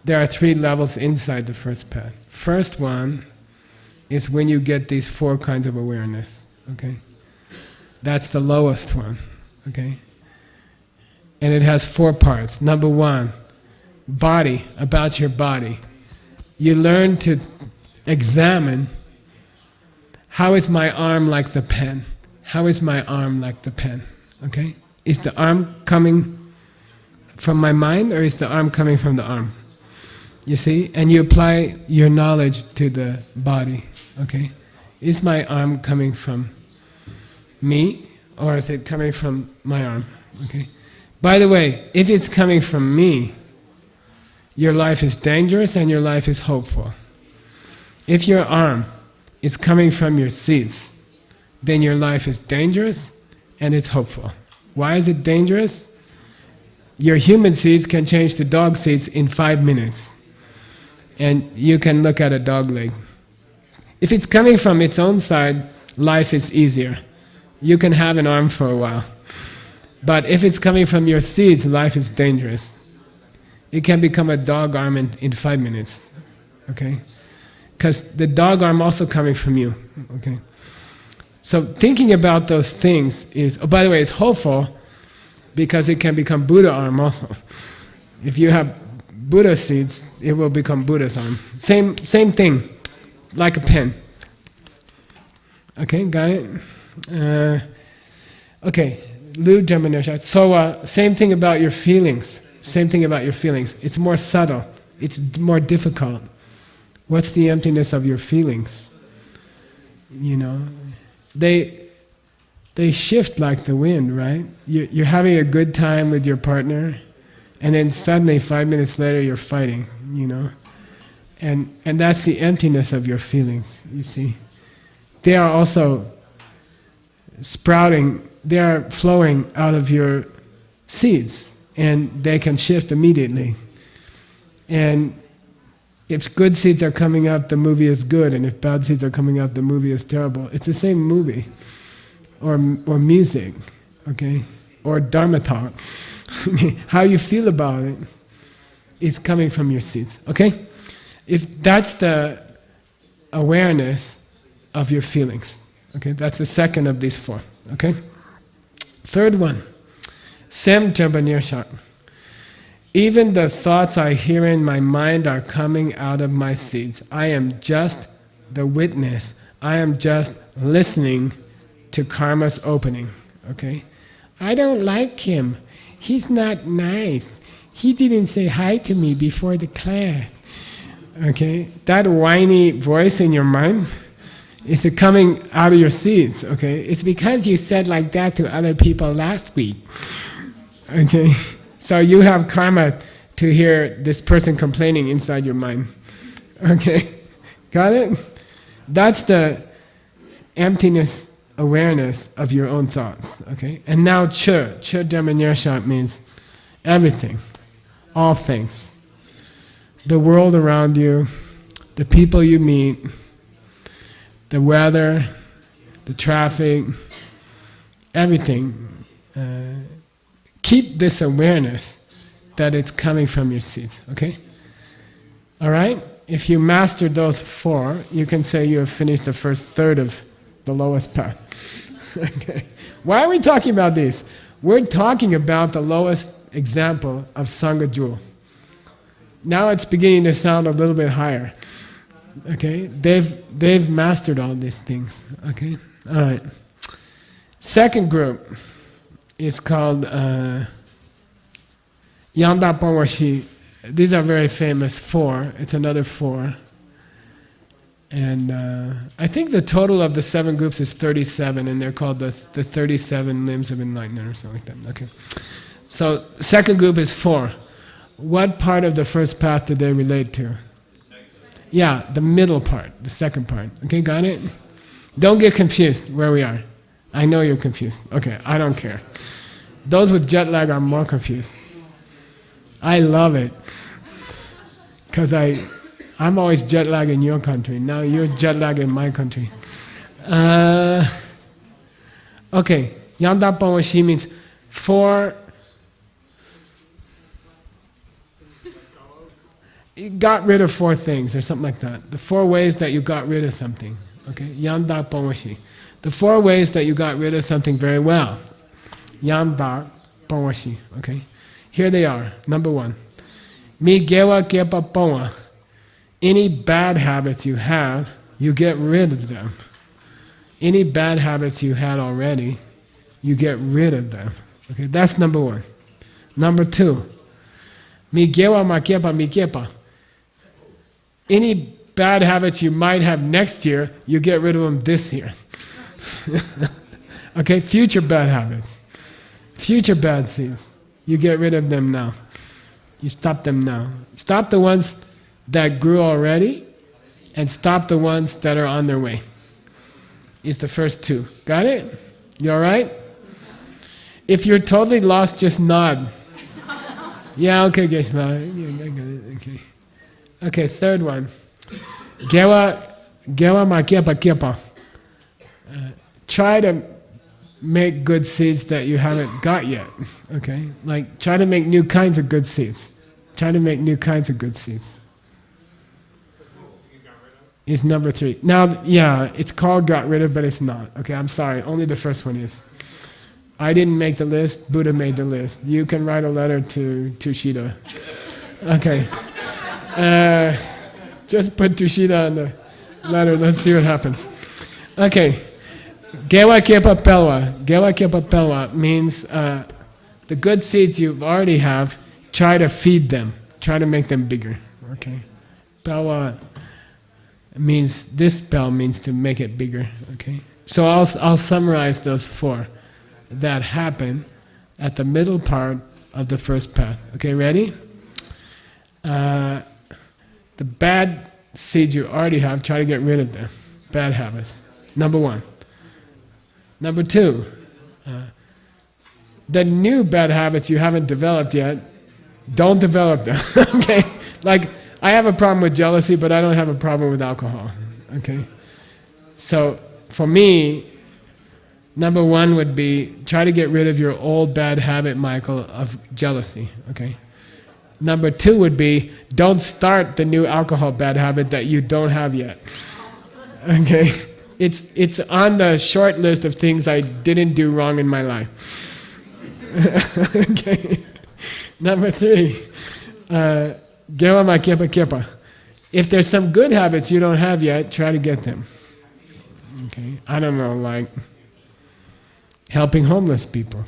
Speaker 1: There are 3 levels inside the first path. First one is when you get these 4 kinds of awareness, okay? That's the lowest one, okay? And it has 4 parts. Number 1, body, about your body. You learn to examine, how is my arm like the pen? How is my arm like the pen? Okay? Is the arm coming from my mind, or is the arm coming from the arm? You see? And you apply your knowledge to the body. Okay? Is my arm coming from me, or is it coming from my arm? Okay? By the way, if it's coming from me, your life is dangerous and your life is hopeful. If your arm is coming from your seeds, then your life is dangerous and it's hopeful. Why is it dangerous? Your human seeds can change to dog seeds in 5 minutes. And you can look at a dog leg. If it's coming from its own side, life is easier. You can have an arm for a while. But if it's coming from your seeds, life is dangerous. It can become a dog arm in 5 minutes. Okay? Because the dog arm also coming from you. Okay? So thinking about those things is, oh, by the way, it's hopeful because it can become Buddha arm also. If you have Buddha seeds, it will become Buddha's arm. Same thing, like a pen. Okay, got it? Okay, Lu Jamanesha. So same thing about your feelings. Same thing about your feelings. It's more subtle. It's more difficult. What's the emptiness of your feelings? You know, they shift like the wind, right? You're having a good time with your partner, and then suddenly 5 minutes later you're fighting, you know? And that's the emptiness of your feelings, you see. They are also sprouting, they are flowing out of your seeds, and they can shift immediately. And if good seeds are coming up, the movie is good, and if bad seeds are coming up, the movie is terrible. It's the same movie, or music, okay, or Dharma talk. How you feel about it is coming from your seeds, okay? If that's the awareness of your feelings, okay, that's the second of these 4, okay? Third one, Sem Jabbanirshak. Even the thoughts I hear in my mind are coming out of my seeds. I am just the witness. I am just listening to karma's opening, okay? I don't like him. He's not nice. He didn't say hi to me before the class. Okay? That whiny voice in your mind, Is it coming out of your seeds? Okay, it's because you said like that to other people last week. Okay, so you have karma to hear this person complaining inside your mind. Okay, got it? That's the emptiness awareness of your own thoughts. Okay, and now Che Dharma means everything, all things, the world around you, the people you meet, the weather, the traffic, everything. Keep this awareness that it's coming from your seeds, okay? All right? If you master those 4, you can say you have finished the first third of the lowest path. Okay. Why are we talking about these? We're talking about the lowest example of Sangha jewel. Now it's beginning to sound a little bit higher. Okay? They've mastered all these things. Okay? All right. Second group is called Yangda Pongwashi. These are very famous 4. It's another 4. And I think the total of the 7 groups is 37, and they're called the 37 limbs of enlightenment or something like that. Okay. So second group is 4. What part of the first path do they relate to? Yeah, the middle part, the second part. Okay, got it? Don't get confused where we are. I know you're confused. Okay, I don't care. Those with jet lag are more confused. I love it. Because I'm always jet lag in your country. Now you're jet lag in my country. Okay, Yangda Pongwashi means 4. You got rid of 4 things or something like that. The 4 ways that you got rid of something. Okay, Yangda Pongwashi. The 4 ways that you got rid of something very well. Yangda Pongwashi. Okay, here they are. Number 1. Mi gewa kepa pongwa. Any bad habits you have, you get rid of them. Any bad habits you had already, you get rid of them. Okay, that's number 1. Number 2. Mi gewa ma kepa mi kepa. Any bad habits you might have next year, you get rid of them this year. Okay, future bad habits. Future bad seeds. You get rid of them now. You stop them now. Stop the ones that grew already, and stop the ones that are on their way. It's the first 2. Got it? You alright? If you're totally lost, just nod. Yeah, okay, Geshe Michael. Okay. Okay, third one. Gewa ma kepa kepa. Try to make good seeds that you haven't got yet. Okay? Like, try to make new kinds of good seeds. Try to make new kinds of good seeds. Is number 3. Now, yeah, it's called got rid of, but it's not. Okay, I'm sorry. Only the first one is. I didn't make the list. Buddha made the list. You can write a letter to Tushita. Okay. Just put Tushita on the letter. Let's see what happens. Okay. Gewa kepa pelwa. Gewa kepa pelwa means the good seeds you already have, try to feed them. Try to make them bigger. Okay. Pelwa means, this bell means to make it bigger. Okay. So I'll summarize those 4 that happen at the middle part of the first path. Okay, ready? The bad seeds you already have, try to get rid of them. Bad habits. Number 1. Number 2, the new bad habits you haven't developed yet, don't develop them. Okay? Like, I have a problem with jealousy, but I don't have a problem with alcohol. Okay? So, for me, number 1 would be, try to get rid of your old bad habit, Michael, of jealousy. Okay? Number 2 would be, don't start the new alcohol bad habit that you don't have yet. Okay? It's on the short list of things I didn't do wrong in my life. Okay. Number 3, gewa ma kepa kepa. If there's some good habits you don't have yet, try to get them. Okay. I don't know, like helping homeless people.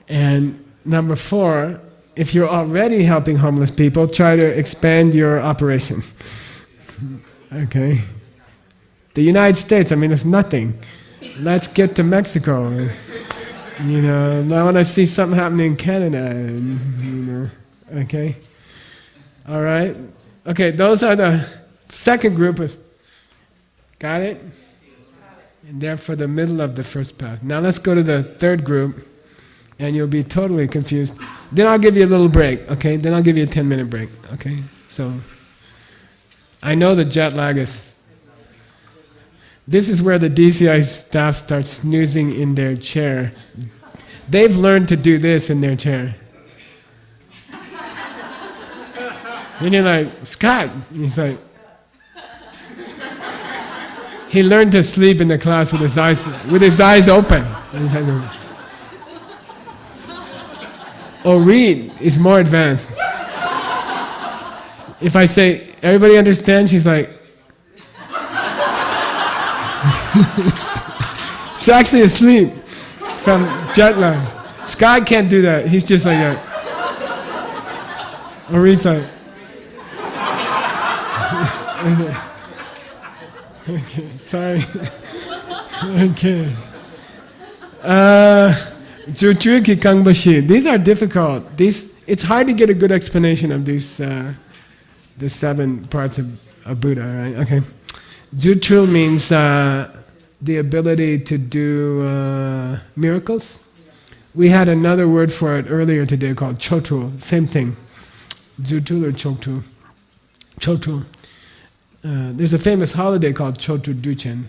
Speaker 1: And number 4, if you're already helping homeless people, try to expand your operation. Okay? The United States, I mean, it's nothing. Let's get to Mexico. You know, I want to see something happening in Canada. You know, okay? All right? Okay, those are the second group of... Got it? And they're for the middle of the first path. Now let's go to the third group, and you'll be totally confused. Then I'll give you a little break, okay? Then I'll give you a 10-minute break, okay? So, I know the jet lag is... This is where the DCI staff starts snoozing in their chair. They've learned to do this in their chair. Then you're like, Scott! And he's like... He learned to sleep in the class with his eyes open. Or read is more advanced. If I say, everybody understands, she's like... She's actually asleep from jet lag. Sky can't do that. He's just like that. Or he's like... Okay, sorry. Okay. Jutruki Kangbashi. These are difficult. It's hard to get a good explanation of these, the 7 parts of Buddha, right? Okay. Jutru means the ability to do miracles. We had another word for it earlier today called chotu. Same thing. Jutru or chotu. Chotu. There's a famous holiday called Chotu Duchen,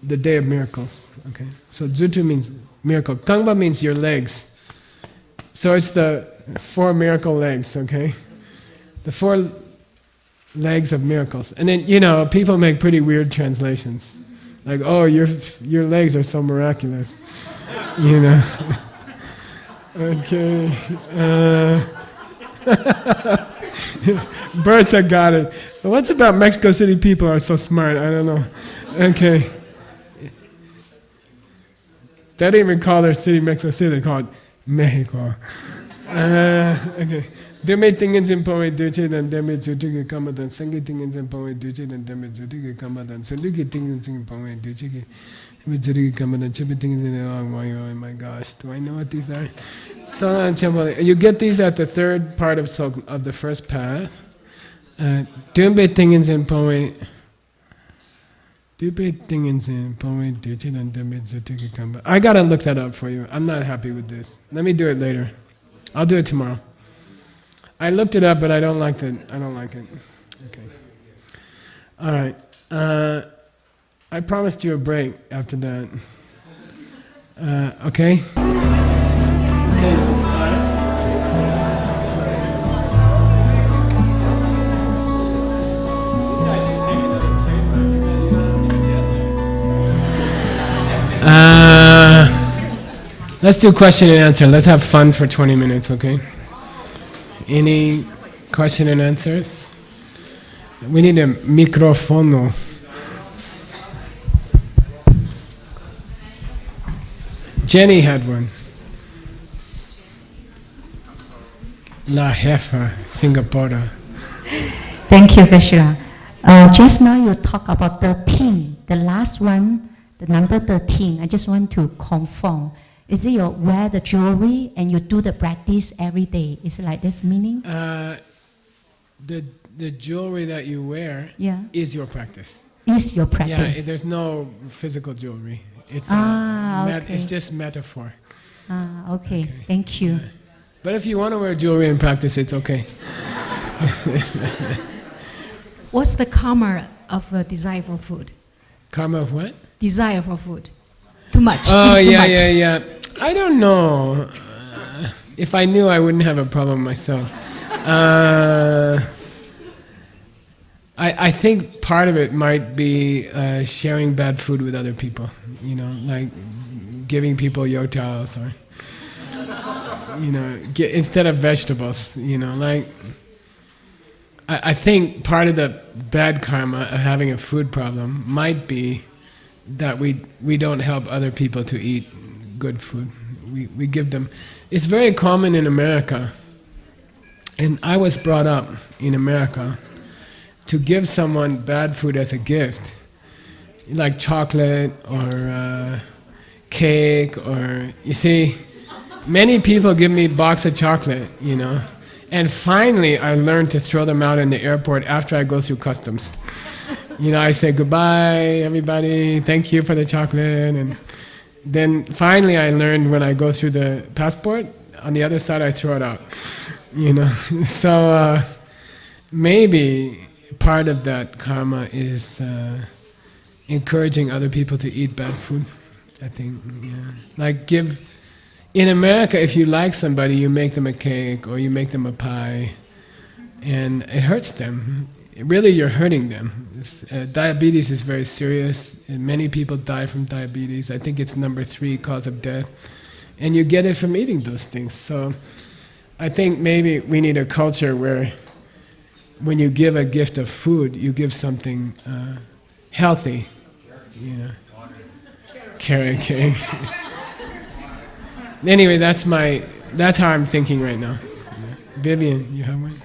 Speaker 1: the Day of Miracles. Okay, so Jutru means miracle. Kangba means your legs. So it's the 4 miracle legs. Okay, the 4 legs of miracles. And then people make pretty weird translations, like, "Oh, your legs are so miraculous," Okay. Bertha got it. What's about Mexico City people are so smart? I don't know. Okay. They didn't even call their city Mexico City, they call it Mexico. Okay. Deme tingin simpoe duce, then deme zutuki kamadan, sangi tingin simpoe duce, then deme zutuki kamadan, sunduki tingin simpoe duce, deme zutuki kamadan, chibi tingin simpoe, oh my gosh, do I know what these are? You get these at the third part of the first path. Deme tingin simpoe, I gotta look that up for you. I'm not happy with this. Let me do it later. I'll do it tomorrow. I looked it up, but I don't like it. Okay. All right. I promised you a break after that. Okay? Okay, let's start. Let's do question and answer. Let's have fun for 20 minutes, okay? Any question and answers? We need a microfono. Jenny had one. La Jefa, Singapore.
Speaker 2: Thank you, Geshe. Just now you talk about 13. The last one, the number 13. I just want to confirm. Is it you wear the jewelry and you do the practice every day? Is it like this meaning?
Speaker 1: The jewelry that you wear is your practice.
Speaker 2: Is your practice?
Speaker 1: Yeah, there's no physical jewelry. It's
Speaker 2: okay.
Speaker 1: It's just metaphor.
Speaker 2: Okay. Thank you.
Speaker 1: Yeah. But if you want to wear jewelry in practice, it's okay.
Speaker 3: What's the karma of a desire for food?
Speaker 1: Karma of what?
Speaker 3: Desire for food. Too much.
Speaker 1: Oh, yeah. I don't know. If I knew, I wouldn't have a problem myself. I think part of it might be sharing bad food with other people. Like giving people yotiaos or, instead of vegetables. Like I think part of the bad karma of having a food problem might be that we don't help other people to eat good food. We give them... It's very common in America, and I was brought up in America, to give someone bad food as a gift like chocolate or cake, or you see, many people give me a box of chocolate, you know, and finally I learned to throw them out in the airport after I go through customs. You know, I say goodbye, everybody, thank you for the chocolate, and then finally I learned when I go through the passport, on the other side I throw it out, you know. So maybe part of that karma is encouraging other people to eat bad food, I think, yeah. Like in America, if you like somebody, you make them a cake or you make them a pie, and it hurts them. Really, you're hurting them. Diabetes is very serious, and many people die from diabetes. I think it's number 3 cause of death. And you get it from eating those things. So I think maybe we need a culture where when you give a gift of food, you give something healthy, you know. Carrot cake. Anyway, that's how I'm thinking right now. Yeah. Vivian, you have one?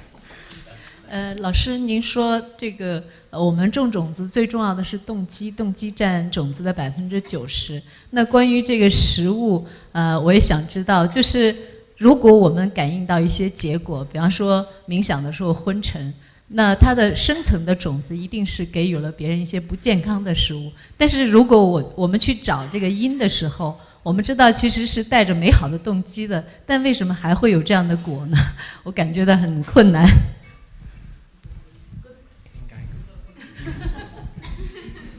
Speaker 3: 老师，您说这个我们种种子最重要的是动机，动机占种子的90%。那关于这个食物，我也想知道，就是如果我们感应到一些结果，比方说冥想的时候昏沉，那它的深层的种子一定是给予了别人一些不健康的食物。但是如果我们去找这个因的时候，我们知道其实是带着美好的动机的，但为什么还会有这样的果呢？我感觉到很困难。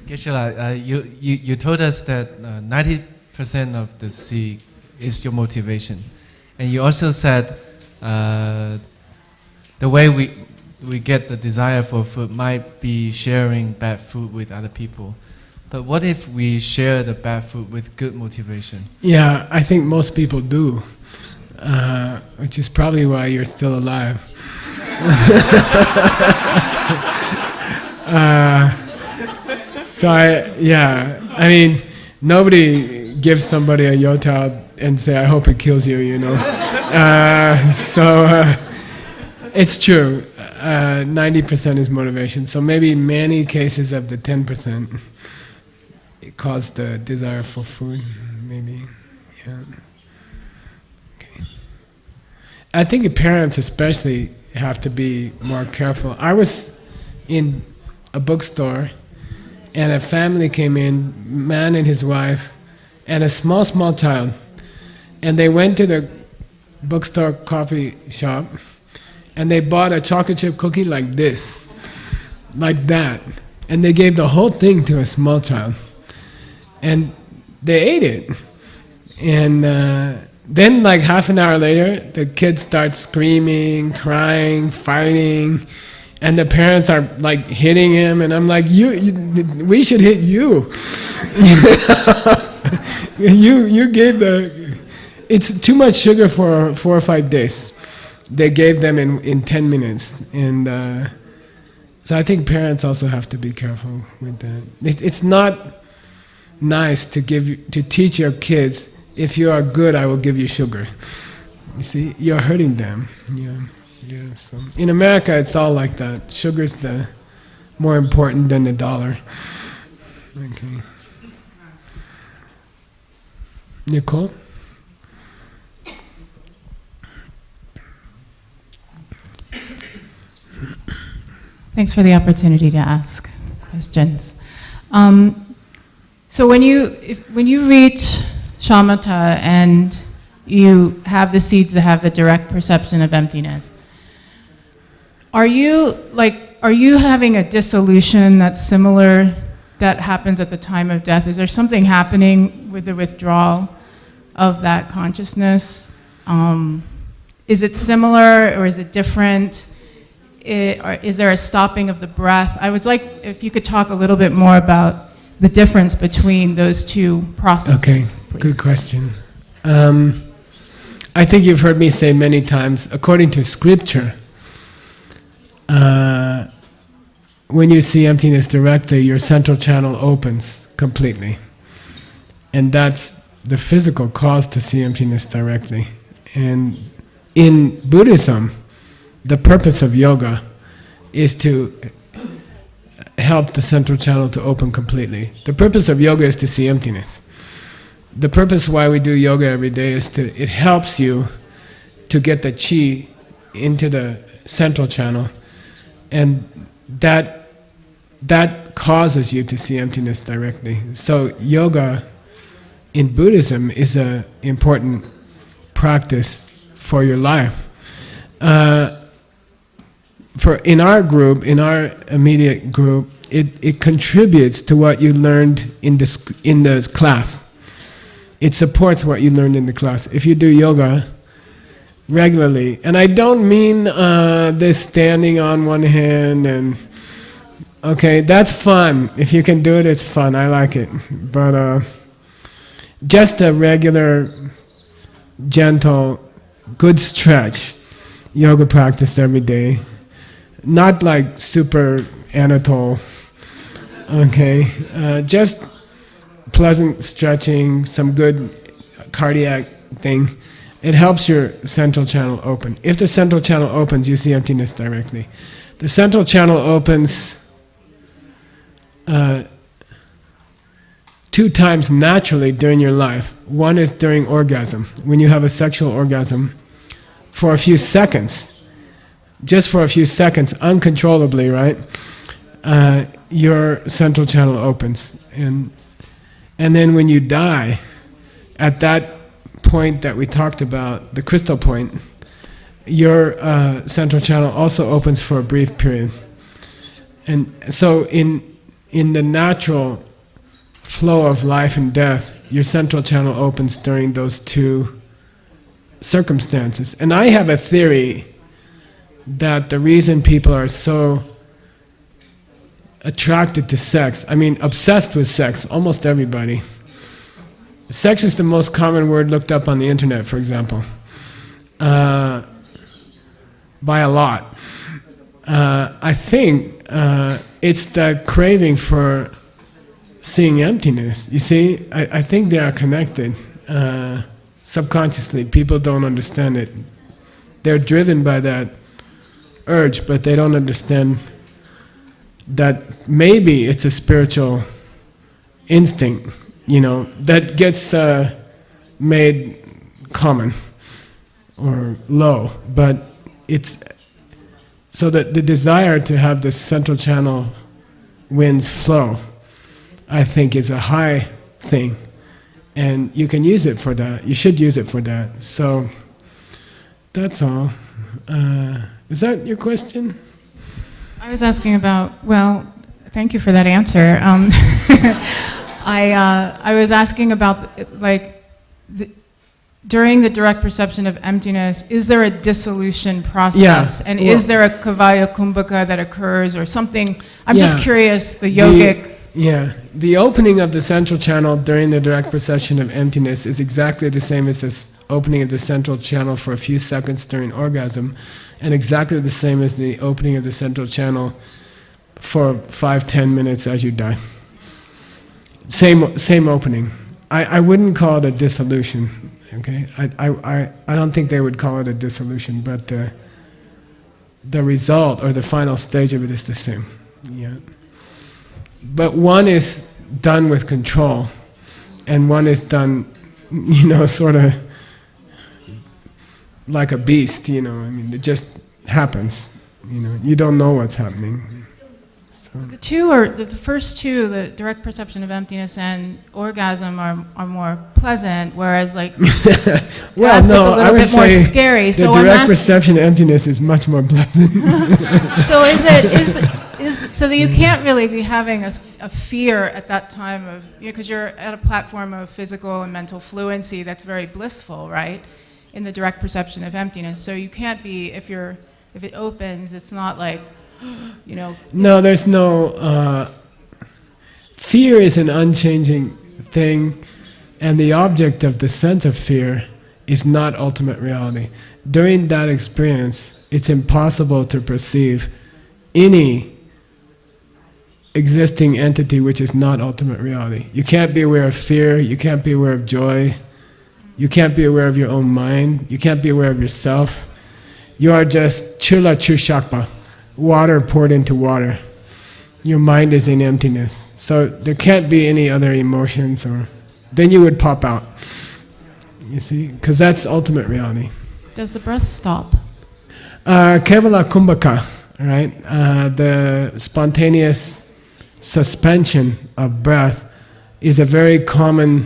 Speaker 4: Geshe, you told us that 90% of the seed is your motivation, and you also said the way we get the desire for food might be sharing bad food with other people. But what if we share the bad food with good motivation? Yeah,
Speaker 1: I think most people do, which is probably why you're still alive. So I mean, nobody gives somebody a yota and say, I hope it kills you, you know. It's true, 90% is motivation. So maybe in many cases of the 10%, it caused the desire for food, maybe, yeah. Okay. I think parents especially have to be more careful. I was in a bookstore, and a family came in, man and his wife, and a small child. And they went to the bookstore coffee shop, and they bought a chocolate chip cookie like this, like that. And they gave the whole thing to a small child. And they ate it. And then like half an hour later, the kids start screaming, crying, fighting. And the parents are like hitting him, and I'm like, we should hit you. You gave it's too much sugar for 4 or 5 days. They gave them in 10 minutes. And so I think parents also have to be careful with that. It's not nice to teach your kids, if you are good, I will give you sugar. You see, you're hurting them. Yeah, so in America it's all like that. Sugar's the more important than the dollar. Okay. Nicole?
Speaker 5: Thanks for the opportunity to ask questions. So when you reach shamatha and you have the seeds that have the direct perception of emptiness, are you having a dissolution that's similar, that happens at the time of death? Is there something happening with the withdrawal of that consciousness? Is it similar or is it different? Or is there a stopping of the breath? I would like if you could talk a little bit more about the difference between those two processes.
Speaker 1: Okay, please. Good question. I think you've heard me say many times, according to scripture, when you see emptiness directly, your central channel opens completely. And that's the physical cause to see emptiness directly. And in Buddhism, the purpose of yoga is to help the central channel to open completely. The purpose of yoga is to see emptiness. The purpose why we do yoga every day is it helps you to get the chi into the central channel, and that causes you to see emptiness directly. So yoga in Buddhism is an important practice for your life. In our group, in our immediate group, it contributes to what you learned in the class. It supports what you learned in the class. If you do yoga regularly, and I don't mean this standing on one hand and, okay, that's fun. If you can do it, it's fun. I like it. But just a regular, gentle, good stretch yoga practice every day. Not like super Anatole, okay? Just pleasant stretching, some good cardiac thing. It helps your central channel open. If the central channel opens, you see emptiness directly. The central channel opens 2 times naturally during your life. One is during orgasm. When you have a sexual orgasm, for a few seconds, just for a few seconds, uncontrollably, right? Your central channel opens. And then when you die, at that point that we talked about, the crystal point, your central channel also opens for a brief period. And so in the natural flow of life and death, your central channel opens during those 2 circumstances. And I have a theory that the reason people are so attracted to sex, I mean obsessed with sex, almost everybody. Sex is the most common word looked up on the internet, for example, by a lot. I think it's the craving for seeing emptiness. You see, I think they are connected subconsciously. People don't understand it. They're driven by that urge, but they don't understand that maybe it's a spiritual instinct, that gets made common or low. But it's so that the desire to have the central channel winds flow, I think, is a high thing, and you can use it for that. You should use it for that. So that's all. Is that your question?
Speaker 5: I was asking about, well, thank you for that answer. I was asking about, during the direct perception of emptiness, is there a dissolution process?
Speaker 1: Yeah.
Speaker 5: And is there a kavaya kumbhaka that occurs or something? I'm just curious, the yogic...
Speaker 1: The opening of the central channel during the direct perception of emptiness is exactly the same as this opening of the central channel for a few seconds during orgasm, and exactly the same as the opening of the central channel for 5-10 minutes as you die. Same opening. I wouldn't call it a dissolution, okay? I don't think they would call it a dissolution, but the result or the final stage of it is the same. Yeah. But one is done with control, and one is done, sort of like a beast, I mean, it just happens, you don't know what's happening. So.
Speaker 5: The first 2, the direct perception of emptiness and orgasm are more pleasant, whereas
Speaker 1: well,
Speaker 5: death
Speaker 1: no,
Speaker 5: is a little
Speaker 1: I would
Speaker 5: bit more
Speaker 1: say
Speaker 5: scary.
Speaker 1: The direct perception of emptiness is much more pleasant.
Speaker 5: So so that you can't really be having a fear at that time of, because you're at a platform of physical and mental fluency that's very blissful, right? In the direct perception of emptiness. So you can't be, if it opens, it's not like, No,
Speaker 1: there's no, fear is an unchanging thing, and the object of the sense of fear is not ultimate reality. During that experience, it's impossible to perceive any existing entity which is not ultimate reality. You can't be aware of fear, you can't be aware of joy, you can't be aware of your own mind, you can't be aware of yourself. You are just chula chushakpa, water poured into water. your mind is in emptiness. So there can't be any other emotions, or then you would pop out. You see? Because that's ultimate reality.
Speaker 5: Does the breath stop?
Speaker 1: Kevala kumbhaka, right? The spontaneous suspension of breath is a very common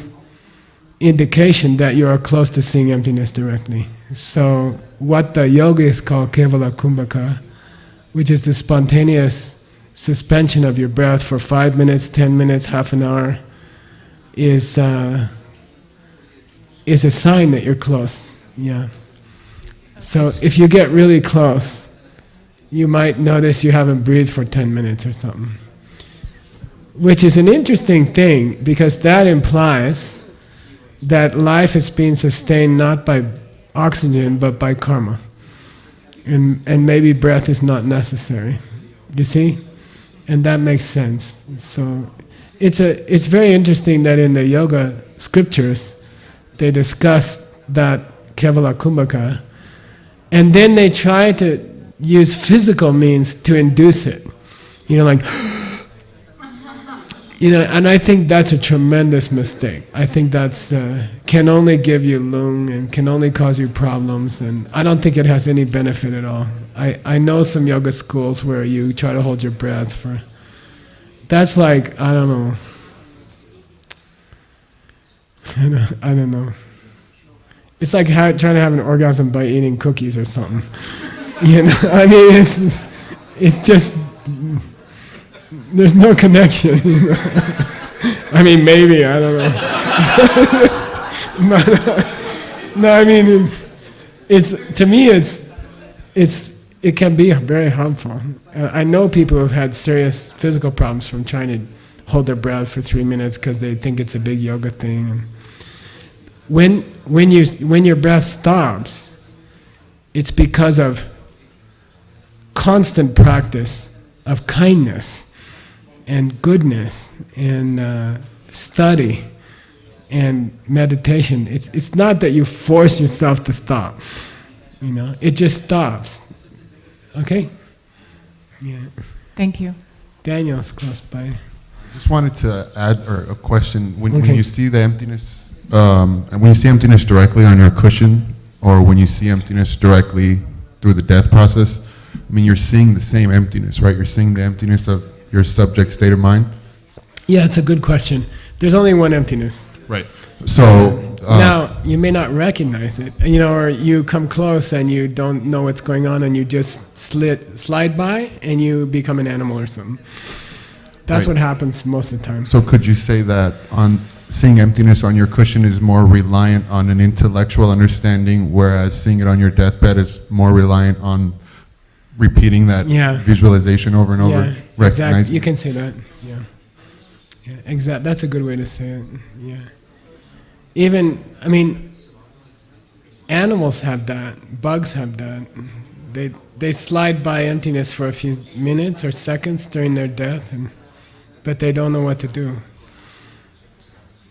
Speaker 1: indication that you are close to seeing emptiness directly. So what the yogis call Kevala kumbhaka, which is the spontaneous suspension of your breath for 5 minutes, 10 minutes, half an hour, is a sign that you're close. Yeah. So if you get really close, you might notice you haven't breathed for 10 minutes or something. Which is an interesting thing, because that implies that life is being sustained not by oxygen but by karma. And maybe breath is not necessary. You see? And that makes sense. So it's very interesting that in the yoga scriptures they discuss that Kevala kumbhaka, and then they try to use physical means to induce it. You know, like, you know, and I think that's a tremendous mistake. I think that's can only give you lung and can only cause you problems, and I don't think it has any benefit at all. I know some yoga schools where you try to hold your breath for, that's like, I don't know. I don't know. It's like trying to have an orgasm by eating cookies or something. You know, I mean, it's just, there's no connection. You know? I mean, maybe, I don't know. But, no, I mean, to me, it can be very harmful. I know people who have had serious physical problems from trying to hold their breath for 3 minutes because they think it's a big yoga thing. And when your breath stops, it's because of constant practice of kindness and goodness and study and meditation. It's not that you force yourself to stop. You know, it just stops. Okay? Yeah.
Speaker 5: Thank you.
Speaker 1: Daniel's close by.
Speaker 6: Just wanted to add a question. When you see the emptiness, and when you see emptiness directly on your cushion, or when you see emptiness directly through the death process, I mean, you're seeing the same emptiness, right? You're seeing the emptiness of your subject state of mind.
Speaker 1: Yeah, it's a good question. There's only one emptiness.
Speaker 6: Right. So
Speaker 1: now you may not recognize it, you know, or you come close and you don't know what's going on, and you just slide by and you become an animal or something. That's what happens most of the time.
Speaker 6: So could you say that on seeing emptiness on your cushion is more reliant on an intellectual understanding, whereas seeing it on your deathbed is more reliant on repeating that visualization over and over, recognizing?
Speaker 1: Exactly. You can say that. Yeah. Yeah. Exactly. That's a good way to say it. Yeah. Even, I mean, animals have that. Bugs have that. They slide by emptiness for a few minutes or seconds during their death, but they don't know what to do.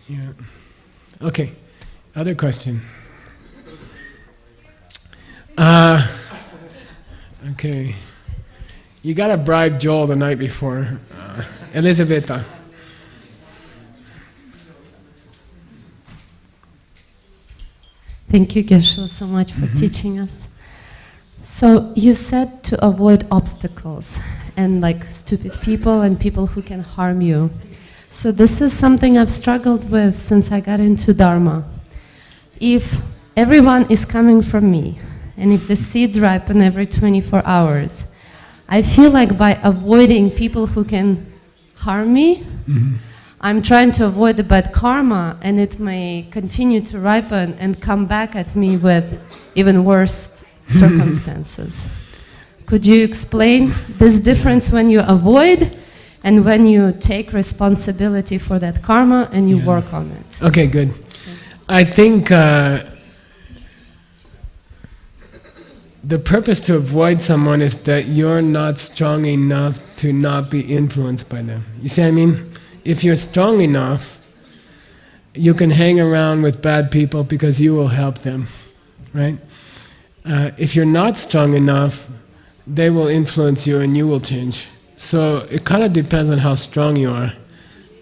Speaker 1: Yeah. Okay. Other question. Okay. You gotta bribe Joel the night before. Elisabetta.
Speaker 7: Thank you, Geshe, so much for teaching us. So you said to avoid obstacles and like stupid people and people who can harm you. So this is something I've struggled with since I got into Dharma. If everyone is coming from me, and if the seeds ripen every 24 hours, I feel like by avoiding people who can harm me, I'm trying to avoid the bad karma, and it may continue to ripen and come back at me with even worse circumstances. Could you explain this difference when you avoid and when you take responsibility for that karma and you work on it?
Speaker 1: Okay, good. I think the purpose to avoid someone is that you're not strong enough to not be influenced by them. You see what I mean? If you're strong enough, you can hang around with bad people because you will help them, right? If you're not strong enough, they will influence you and you will change. So it kind of depends on how strong you are.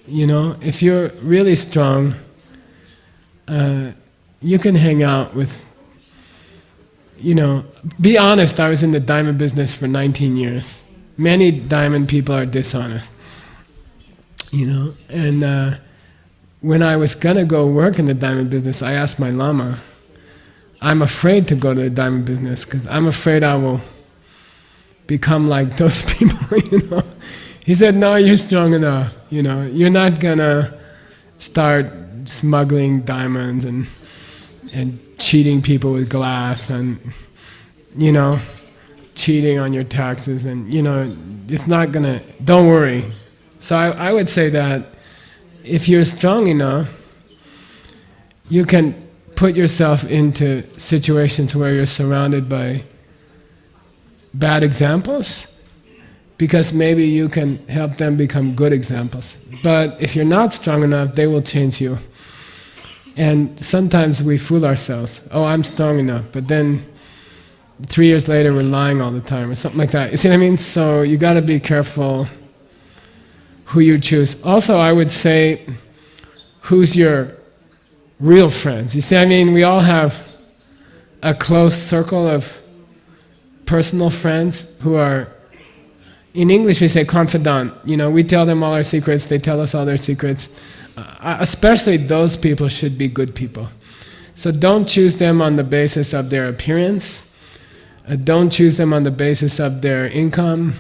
Speaker 1: You know, if you're really strong, you can hang out with, you know, be honest, I was in the diamond business for 19 years. Many diamond people are dishonest, you know, and when I was gonna go work in the diamond business, I asked my Lama, I'm afraid to go to the diamond business because I'm afraid I will become like those people, you know. He said, no, you're strong enough, you know, you're not gonna start smuggling diamonds and cheating people with glass and, you know, cheating on your taxes and, you know, it's not gonna, don't worry. So I would say that if you're strong enough, you can put yourself into situations where you're surrounded by bad examples, because maybe you can help them become good examples. But if you're not strong enough, they will change you. And sometimes we fool ourselves. Oh, I'm strong enough, but then 3 years later we're lying all the time or something like that. You see what I mean? So you got to be careful who you choose. Also, I would say, who's your real friends? You see, I mean, we all have a close circle of personal friends who are, in English we say confidant. You know, we tell them all our secrets, they tell us all their secrets. Especially those people should be good people. So don't choose them on the basis of their appearance. Don't choose them on the basis of their income.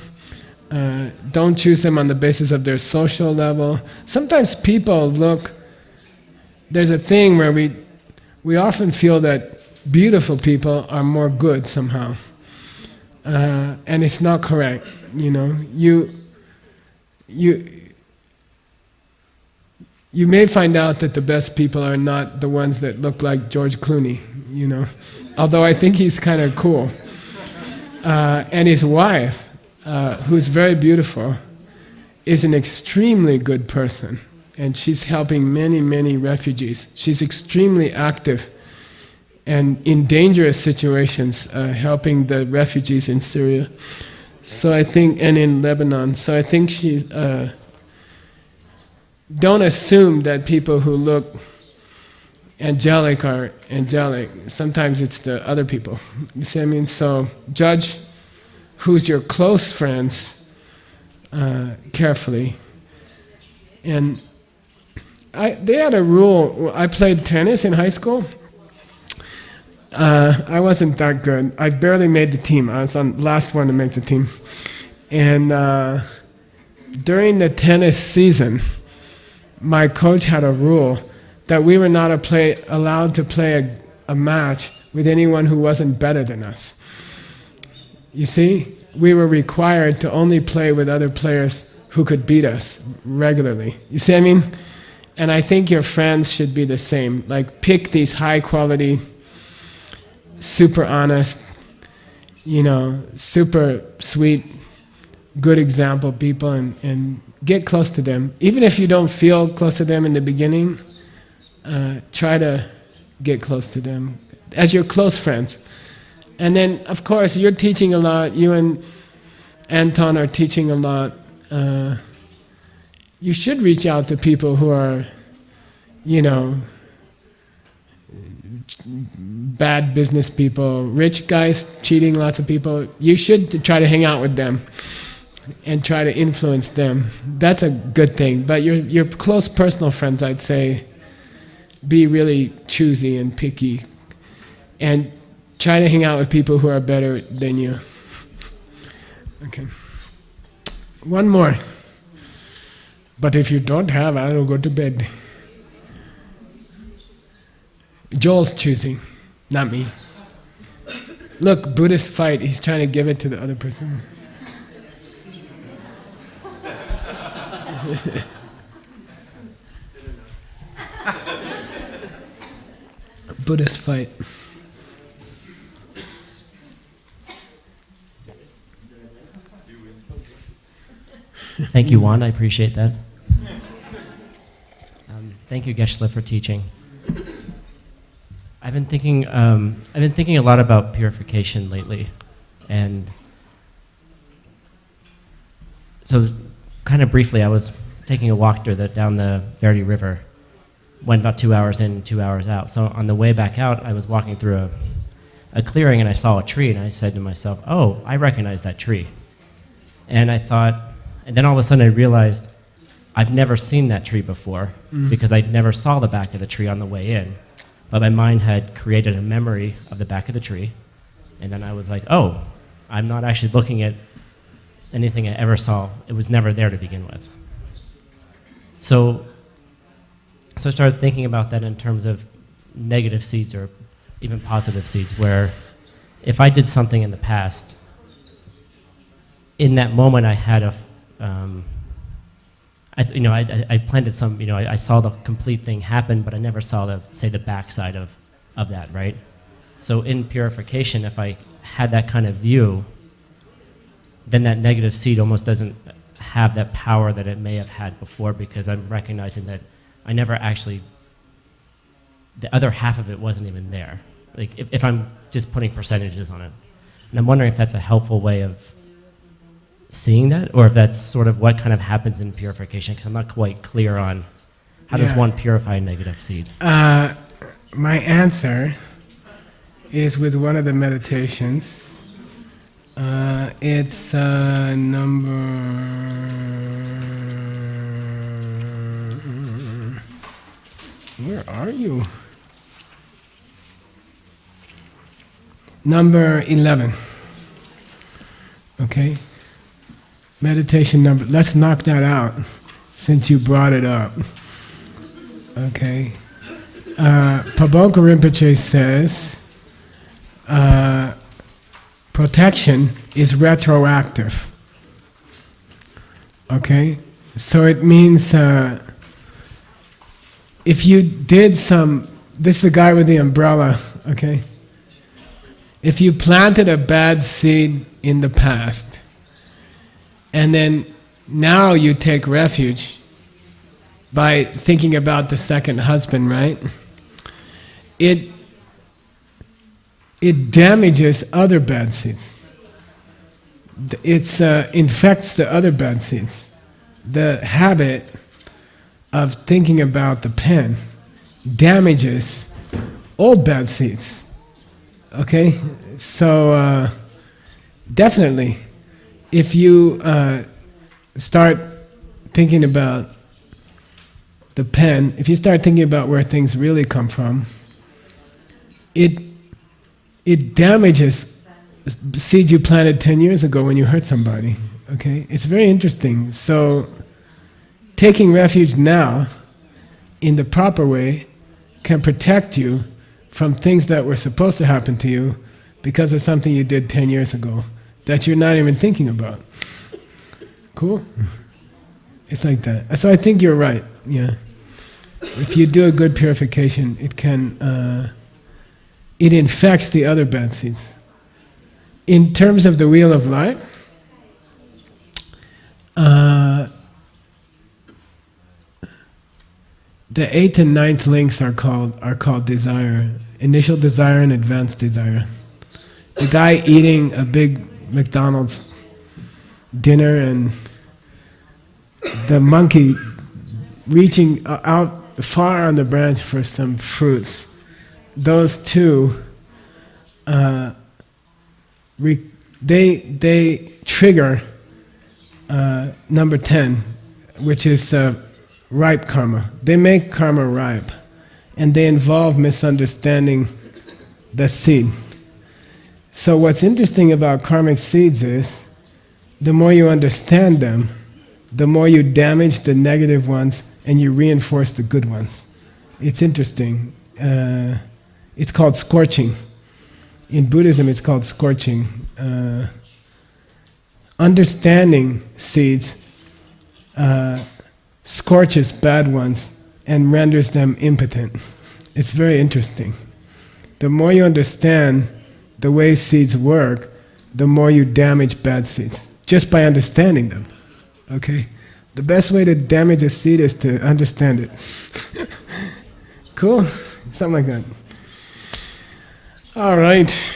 Speaker 1: Don't choose them on the basis of their social level. Sometimes people look, there's a thing where we often feel that beautiful people are more good somehow. And it's not correct, you know. You may find out that the best people are not the ones that look like George Clooney, you know. Although I think he's kind of cool. And his wife, who's very beautiful, is an extremely good person. And she's helping many, many refugees. She's extremely active and in dangerous situations, helping the refugees in Syria. So I think, and in Lebanon. So I think she's, don't assume that people who look angelic are angelic. Sometimes it's the other people. You see what I mean? So judge who's your close friends carefully. And they had a rule. I played tennis in high school. I wasn't that good. I barely made the team. I was the last one to make the team. And during the tennis season, my coach had a rule that we were not allowed to play a match with anyone who wasn't better than us. You see? We were required to only play with other players who could beat us regularly. You see what I mean? And I think your friends should be the same. Like, pick these high quality, super honest, you know, super sweet, good example people and get close to them. Even if you don't feel close to them in the beginning, try to get close to them as your close friends. And then, of course, you're teaching a lot. You and Anton are teaching a lot. You should reach out to people who are, you know, bad business people, rich guys cheating lots of people. You should try to hang out with them and try to influence them. That's a good thing. But your close personal friends, I'd say, be really choosy and picky, and try to hang out with people who are better than you. Okay. One more. But if you don't have, I will go to bed. Joel's choosing, not me. Look, Buddhist fight, he's trying to give it to the other person. Buddhist fight.
Speaker 8: Thank you, Juan. I appreciate that. Thank you, Geshe, for teaching. I've been thinking a lot about purification lately, and so kind of briefly, I was taking a walk down the Verdi River, went about 2 hours in, 2 hours out. So on the way back out, I was walking through a clearing and I saw a tree and I said to myself, oh, I recognize that tree. And I thought, and then all of a sudden I realized I've never seen that tree before because I never saw the back of the tree on the way in. But my mind had created a memory of the back of the tree. And then I was like, oh, I'm not actually looking at anything I ever saw. It was never there to begin with. So I started thinking about that in terms of negative seeds or even positive seeds, where if I did something in the past, in that moment I had I planted some, I saw the complete thing happen, but I never saw the backside of that, right? So in purification, if I had that kind of view, then that negative seed almost doesn't have that power that it may have had before, because I'm recognizing that I never actually, the other half of it wasn't even there. Like if I'm just putting percentages on it. And I'm wondering if that's a helpful way of seeing that, or if that's sort of what kind of happens in purification, because I'm not quite clear on how does one purify a negative seed.
Speaker 1: My answer is with one of the meditations. It's number... Where are you? Number 11. Okay? Meditation number... Let's knock that out, since you brought it up. Okay? Pabongka Rinpoche says, protection is retroactive. Okay? So it means if you did some, this is the guy with the umbrella, okay? If you planted a bad seed in the past, and then now you take refuge by thinking about the second husband, right? It damages other bad seeds. It infects the other bad seeds. The habit of thinking about the pen damages old bad seeds. Okay? So definitely, if you start thinking about the pen, if you start thinking about where things really come from, it damages seeds you planted 10 years ago when you hurt somebody. Okay? It's very interesting. So taking refuge now in the proper way can protect you from things that were supposed to happen to you because of something you did 10 years ago that you're not even thinking about. Cool? It's like that. So I think you're right, yeah. If you do a good purification, it can, it infects the other bad seeds. In terms of the wheel of life, the 8th and 9th links are called desire. Initial desire and advanced desire. The guy eating a big McDonald's dinner and the monkey reaching out far on the branch for some fruits. Those two, they trigger number 10, which is ripe karma. They make karma ripe, and they involve misunderstanding the seed. So what's interesting about karmic seeds is, the more you understand them, the more you damage the negative ones and you reinforce the good ones. It's interesting. It's called scorching. In Buddhism it's called scorching. Understanding seeds scorches bad ones and renders them impotent. It's very interesting. The more you understand the way seeds work, the more you damage bad seeds, just by understanding them. Okay? The best way to damage a seed is to understand it. Cool? Something like that. All right.